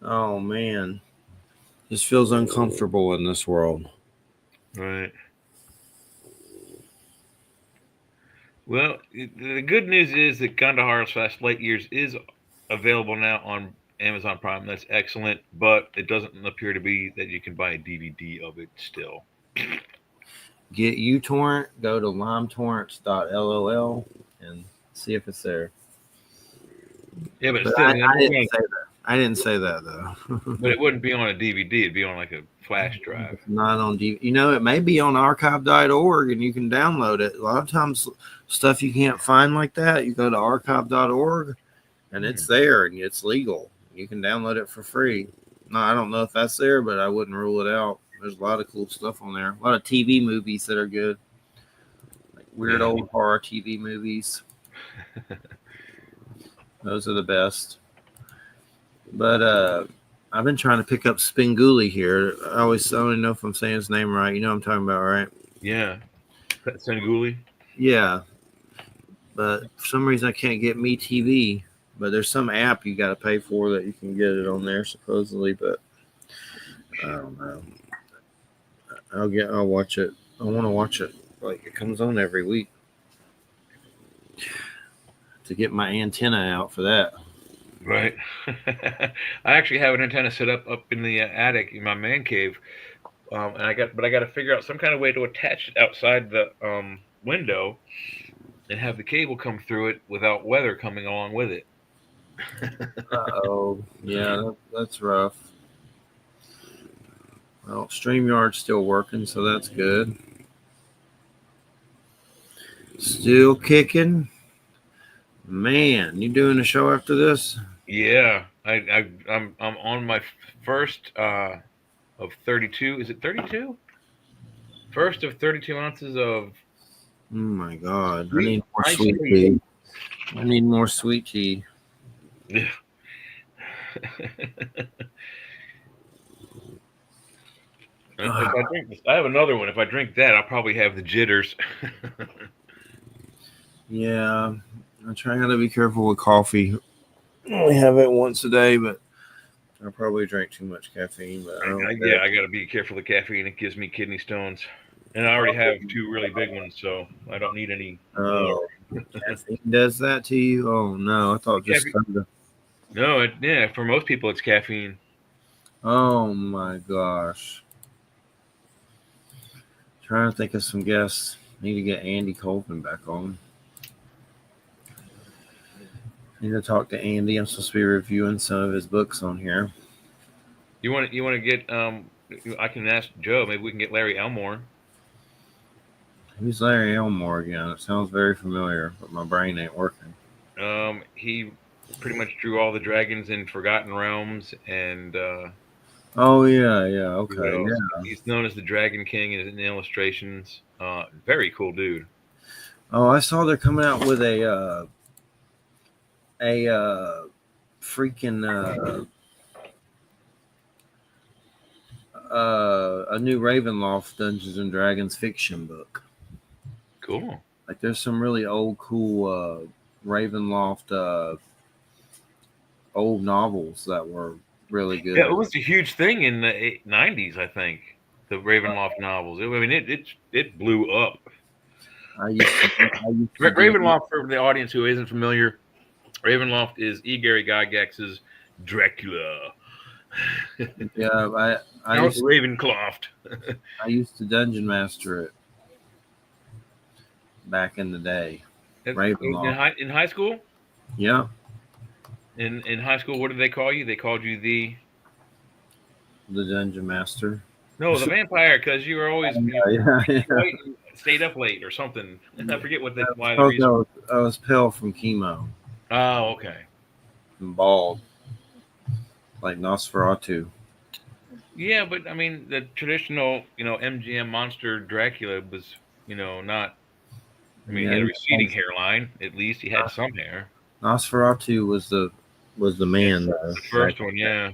Oh, man. Just feels uncomfortable in this world.
Right. Well, the good news is that Gandahar / Light Years is available now on Amazon Prime. That's excellent, but it doesn't appear to be that you can buy a DVD of it still.
Get uTorrent, go to limetorrents.lol and see if it's there.
Yeah, but still,
I didn't say that. I didn't say that though.
But it wouldn't be on a DVD. It'd be on like a flash drive.
It's not on DVD. It may be on archive.org and you can download it. A lot of times, stuff you can't find like that, you go to archive.org and it's there and it's legal. You can download it for free. No, I don't know if that's there, but I wouldn't rule it out. There's a lot of cool stuff on there. A lot of TV movies that are good, like weird old horror TV movies. Those are the best. But I've been trying to pick up Spinguli here. I don't know if I'm saying his name right. You know what I'm talking about, right?
Yeah. Senguli.
Yeah. But for some reason I can't get MeTV. But there's some app you got to pay for that you can get it on there supposedly. But I don't know. I'll watch it. I want to watch it. Like it comes on every week. To get my antenna out for that.
Right. I actually have an antenna set up in the attic in my man cave, and I got to figure out some kind of way to attach it outside the window, and have the cable come through it without weather coming along with it.
Oh, yeah, that's rough. Well, StreamYard's still working, so that's good. Still kicking. Man, you doing a show after this?
Yeah, I'm on my first of 32. Is it 32? First of 32 ounces of.
Oh my God! I
Sweet
need more
ice
sweet
cream.
tea. I need more sweet tea.
Yeah. If I drink this, I have another one. If I drink that, I'll probably have the jitters.
Yeah, I try to be careful with coffee. I only have it once a day, but I probably drink too much caffeine. But I don't care.
Yeah, I got to be careful of caffeine. It gives me kidney stones, and I already have 2 really big ones, so I don't need any more.
Caffeine does that to you? Oh no, I thought just soda.
No, yeah, for most people it's caffeine.
Oh my gosh. Trying to think of some guests. Need to get Andy Colvin back on. Need to talk to Andy. I'm supposed to be reviewing some of his books on here.
You want to get I can ask Joe. Maybe we can get Larry Elmore.
Who's Larry Elmore again? It sounds very familiar, but my brain ain't working.
He pretty much drew all the dragons in Forgotten Realms, and
oh yeah, okay, yeah.
He's known as the Dragon King in the illustrations. Very cool dude.
Oh, I saw they're coming out with a freaking a new Ravenloft Dungeons and Dragons fiction book.
Cool.
Like there's some really old cool Ravenloft old novels that were really good.
Yeah, it was a huge thing in the 90s, I think. The Ravenloft novels. I mean, it blew up.
I used to
Ravenloft, for the audience who isn't familiar, Ravenloft is E. Gary Gygax's Dracula.
Yeah, I
Ravencroft.
I used to dungeon master it back in the day. Ravenloft.
In high school?
Yeah.
In high school, what did they call you? They called you the
dungeon master.
No, the vampire, because you were always stayed up late or something. I forget why the reason.
No, I was pale from chemo.
Oh, okay.
And bald, like Nosferatu.
Yeah, but I mean, the traditional, MGM monster Dracula was, not. I mean, he had a receding hairline. At least he had some hair.
Nosferatu was the man.
The first one, yeah.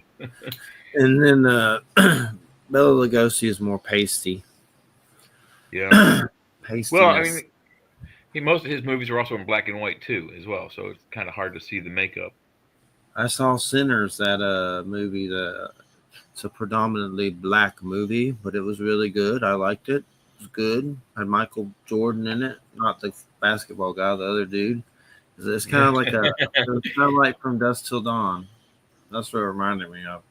And then Bela Lugosi is more pasty.
Yeah.
Pasty.
Well, I mean, most of his movies are also in black and white too, as well. So it's kind of hard to see the makeup.
I saw Sinners, that movie. It's a predominantly black movie, but it was really good. I liked it. It was good. Had Michael Jordan in it, not the basketball guy, the other dude. It's kind of like it's kind of like From Dusk Till Dawn. That's what it reminded me of.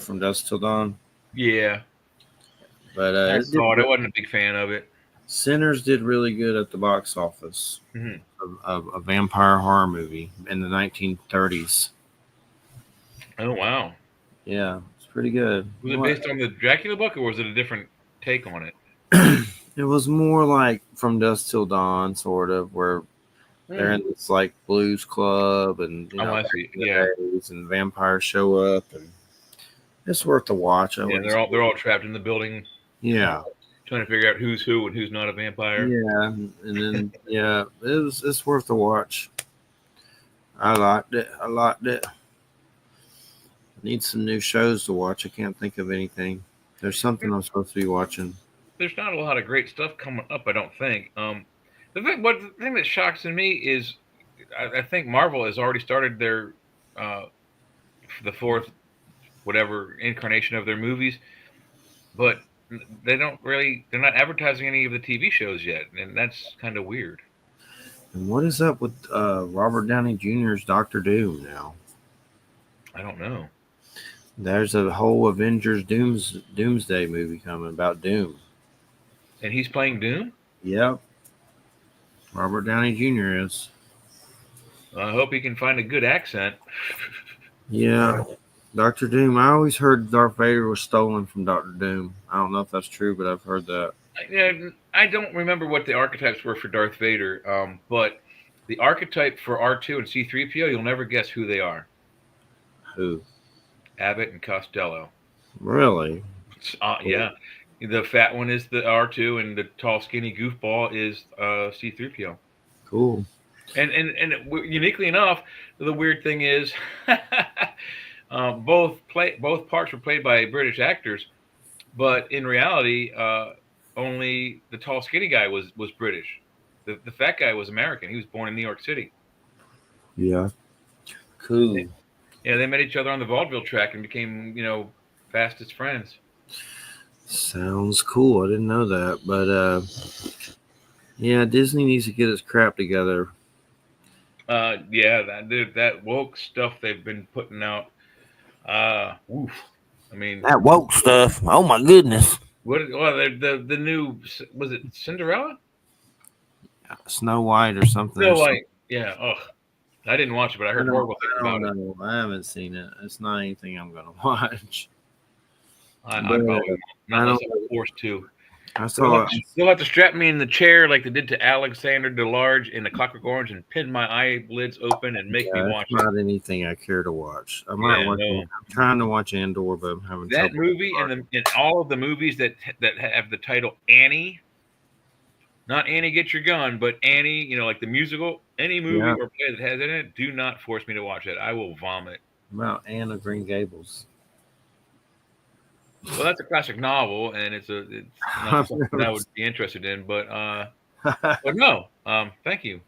From Dusk Till Dawn.
Yeah.
But
I saw it. I wasn't a big fan of it.
Sinners did really good at the box office.
Mm-hmm.
A vampire horror movie in the 1930s.
Oh, wow.
Yeah, it's pretty good.
Was it based on the Dracula book, or was it a different take on it?
It was more like From Dusk Till Dawn, sort of, where they're in this like blues club, and
I see. Yeah,
and vampires show up, and It's worth a watch.
Yeah, they're all trapped in the building.
Yeah.
Trying to figure out who's who and who's not a vampire.
Yeah, and then it's worth a watch. I liked it. Need some new shows to watch. I can't think of anything. There's something I'm supposed to be watching.
There's not a lot of great stuff coming up, I don't think. The thing that shocks in me is I think Marvel has already started their the fourth whatever incarnation of their movies, but they're not advertising any of the TV shows yet, and that's kind of weird.
And what is up with Robert Downey Jr.'s Doctor Doom now?
I don't know.
There's a whole Avengers Doomsday movie coming about Doom.
And he's playing Doom?
Yep. Robert Downey Jr. is.
I hope he can find a good accent.
Yeah. Dr. Doom. I always heard Darth Vader was stolen from Dr. Doom. I don't know if that's true, but I've heard that.
I don't remember what the archetypes were for Darth Vader, but the archetype for R2 and C-3PO, you'll never guess who they are.
Who?
Abbott and Costello.
Really?
Yeah. The fat one is the R2, and the tall, skinny goofball is C-3PO.
Cool.
And uniquely enough, the weird thing is, both parts were played by British actors, but in reality, only the tall, skinny guy was British. The fat guy was American. He was born in New York City.
Yeah. Cool.
Yeah, they met each other on the vaudeville track and became, fastest friends.
Sounds cool. I didn't know that, but yeah, Disney needs to get its crap together.
Yeah, that woke stuff they've been putting out. Oof. I mean,
that woke stuff. Oh my goodness.
The new, was it Cinderella?
Snow White or something.
Snow White. Yeah. Ugh. I didn't watch it, but I heard horrible things about it.
I haven't seen it. It's not anything I'm going to watch.
I probably won't, not unless I'm forced to.
I saw
They'll have to strap me in the chair like they did to Alexander DeLarge in The Clockwork Orange and pin my eyelids open and make me watch it.
Not anything I care to watch. I'm trying to watch Andor, but I'm having
that
trouble.
Movie and all of the movies that have the title Annie. Not Annie, Get Your Gun, but Annie, like the musical, any movie or play that has it in it, do not force me to watch it. I will vomit.
About Anne of Green Gables.
Well, that's a classic novel, and it's not something that I would be interested in, but no. Thank you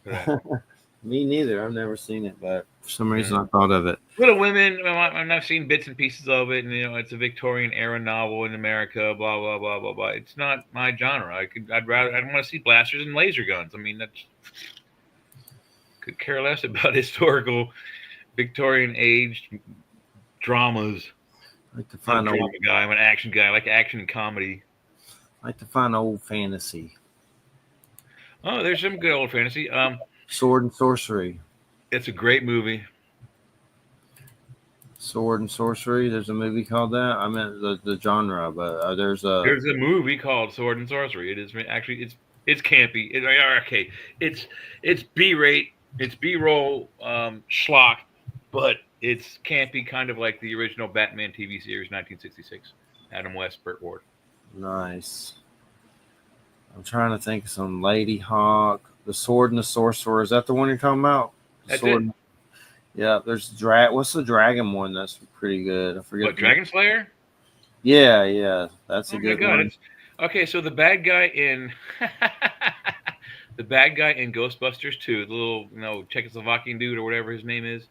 for that.
Me neither. I've never seen it, but for some reason I thought of it.
Little Women, I've seen bits and pieces of it, and it's a Victorian era novel in America. Blah blah blah blah blah. It's not my genre. I'd want to see blasters and laser guns. I mean, could care less about historical Victorian aged dramas.
I like to find
I'm an action guy. I like action and comedy.
I like to find old fantasy.
Oh, there's some good old fantasy.
Sword and Sorcery.
It's a great movie.
Sword and Sorcery. There's a movie called that. I meant the genre, but there's a
movie called Sword and Sorcery. It is actually it's campy. It's B-rate. It's B-roll schlock, but it's campy, kind of like the original Batman TV series, 1966. Adam West, Burt Ward.
Nice. I'm trying to think of some Lady Hawk. The Sword and the Sorcerer. Is that the one you're talking about?
That's it.
Yeah, there's what's the dragon one that's pretty good? I forget.
What, Dragon Slayer?
Yeah. That's a good one.
Okay, so the bad guy in Ghostbusters 2, the little Czechoslovakian dude or whatever his name is,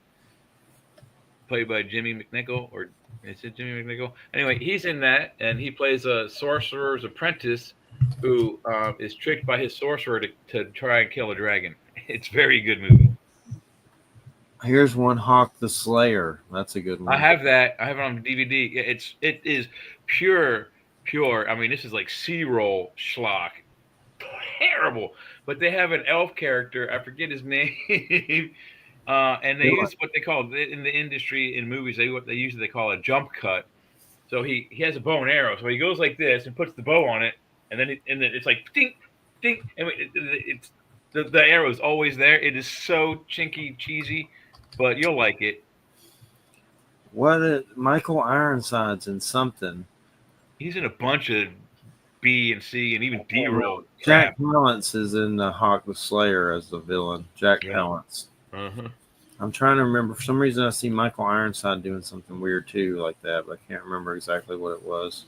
played by Jimmy McNichol, or is it Jimmy McNichol? Anyway, he's in that, and he plays a sorcerer's apprentice who is tricked by his sorcerer to try and kill a dragon. It's a very good movie.
Here's one, Hawk the Slayer. That's a good one.
I have that. I have it on DVD. It is pure. I mean, this is like C-roll schlock. Terrible. But they have an elf character. I forget his name. And they use what they call in the industry in movies. They usually call a jump cut. So he has a bow and arrow. So he goes like this and puts the bow on it, and then it's like ding, ding, and it's the arrow is always there. It is so chinky, cheesy, but you'll like it.
Michael Ironside's in something.
He's in a bunch of B and C and even D roll.
Jack Palance is in the Hawk the Slayer as the villain. Jack Palance.
Uh-huh.
I'm trying to remember. For some reason, I see Michael Ironside doing something weird too, like that, but I can't remember exactly what it was.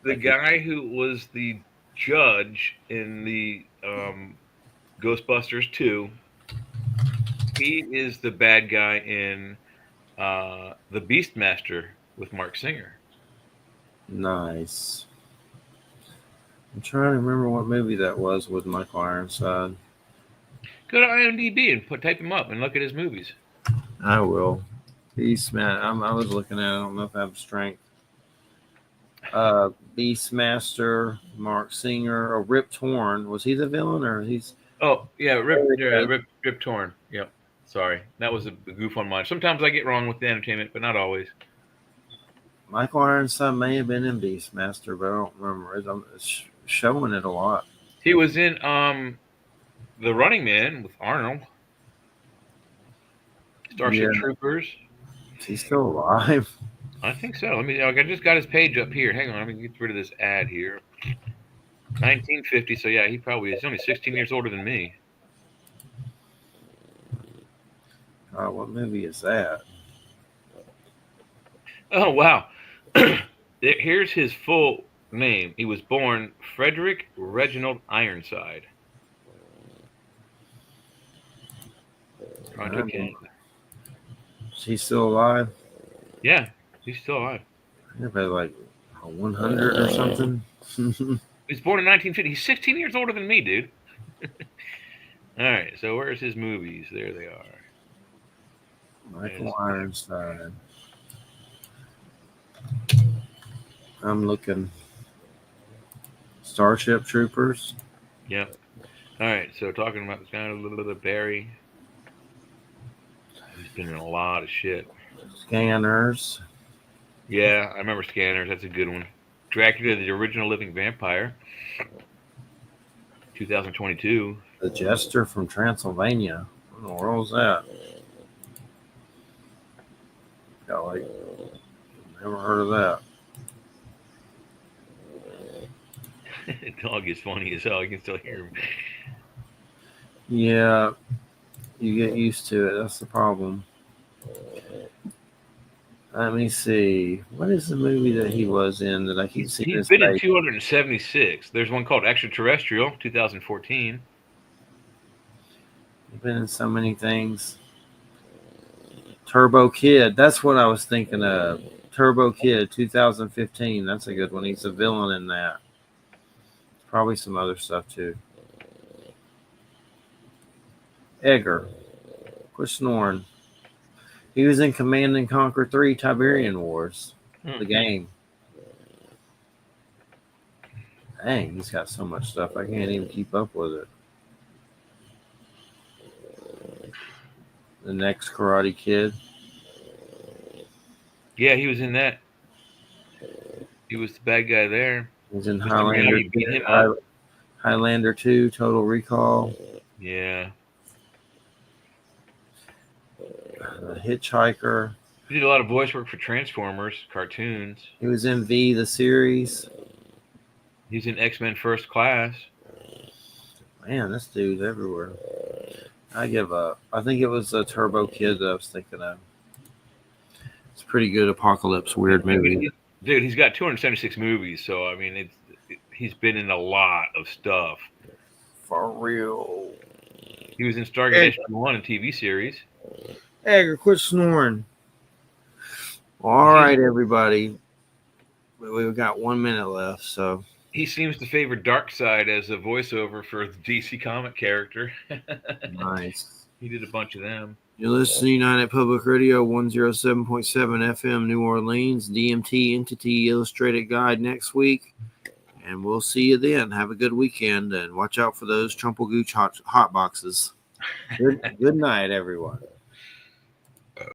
The guy who was the judge in the Ghostbusters 2, he is the bad guy in The Beastmaster with Mark Singer.
Nice. I'm trying to remember what movie that was with Michael Ironside.
Go to IMDb and type him up and look at his movies.
I will. Beastmaster. I was looking at it. I don't know if I have strength. Beastmaster, Mark Singer, or Rip Torn. Was he the villain or he's?
Oh yeah, Rip Torn. Yep. Sorry, that was a goof on mine. Sometimes I get wrong with the entertainment, but not always.
Michael Ironside may have been in Beastmaster, but I don't remember. It's showing it a lot.
He was in The Running Man with Arnold. Starship Troopers.
Is he still alive?
I think so. I just got his page up here. Hang on, let me get rid of this ad here. 1950. So yeah, he probably is. He's only 16 years older than me.
What movie is that?
Oh wow. Here's his full name. He was born Frederick Reginald Ironside.
Is he still alive?
Yeah, he's still alive.
Maybe like 100 or something.
He's born in 1950. He's 16 years older than me, dude. All right, so where's his movies? There they are.
Michael Ironside. I'm looking. Starship Troopers.
Yep. All right, so talking about this guy, a little bit of Barry. He's been in a lot of shit.
Scanners.
Yeah, I remember Scanners. That's a good one. Dracula, the original living vampire. 2022.
The Jester from Transylvania. What in the world is that? Golly. Never heard of that.
The dog is funny as hell. You can still hear him.
Yeah. You get used to it. That's the problem. Let me see. What is the movie that he was in that I keep seeing?
He's been in 276. There's one called Extraterrestrial, 2014.
He's been in so many things. Turbo Kid. That's what I was thinking of. Turbo Kid, 2015. That's a good one. He's a villain in that. Probably some other stuff too. Edgar. Quit snoring. He was in Command and Conquer 3 Tiberian Wars. The game. Dang, he's got so much stuff. I can't even keep up with it. The Next Karate Kid.
Yeah, he was in that. He was the bad guy there.
He was in Highlander 2, Total Recall.
Yeah.
The Hitchhiker.
He did a lot of voice work for Transformers, cartoons.
He was in V, the series.
He's in X-Men First Class.
Man, this dude's everywhere. I give up. I think it was a Turbo Kid that I was thinking of. It's a pretty good apocalypse weird movie.
Dude, he's got 276 movies, so I mean, he's been in a lot of stuff.
For real.
He was in Stargate SG-1 and TV series.
Edgar, quit snoring. All right, everybody. We've got 1 minute left, so.
He seems to favor Darkseid as a voiceover for the DC comic character.
Nice.
He did a bunch of them.
You're listening to United Public Radio, 107.7 FM, New Orleans, DMT Entity Illustrated Guide next week. And we'll see you then. Have a good weekend, and watch out for those Trumple Gooch hot boxes. Good night, everyone.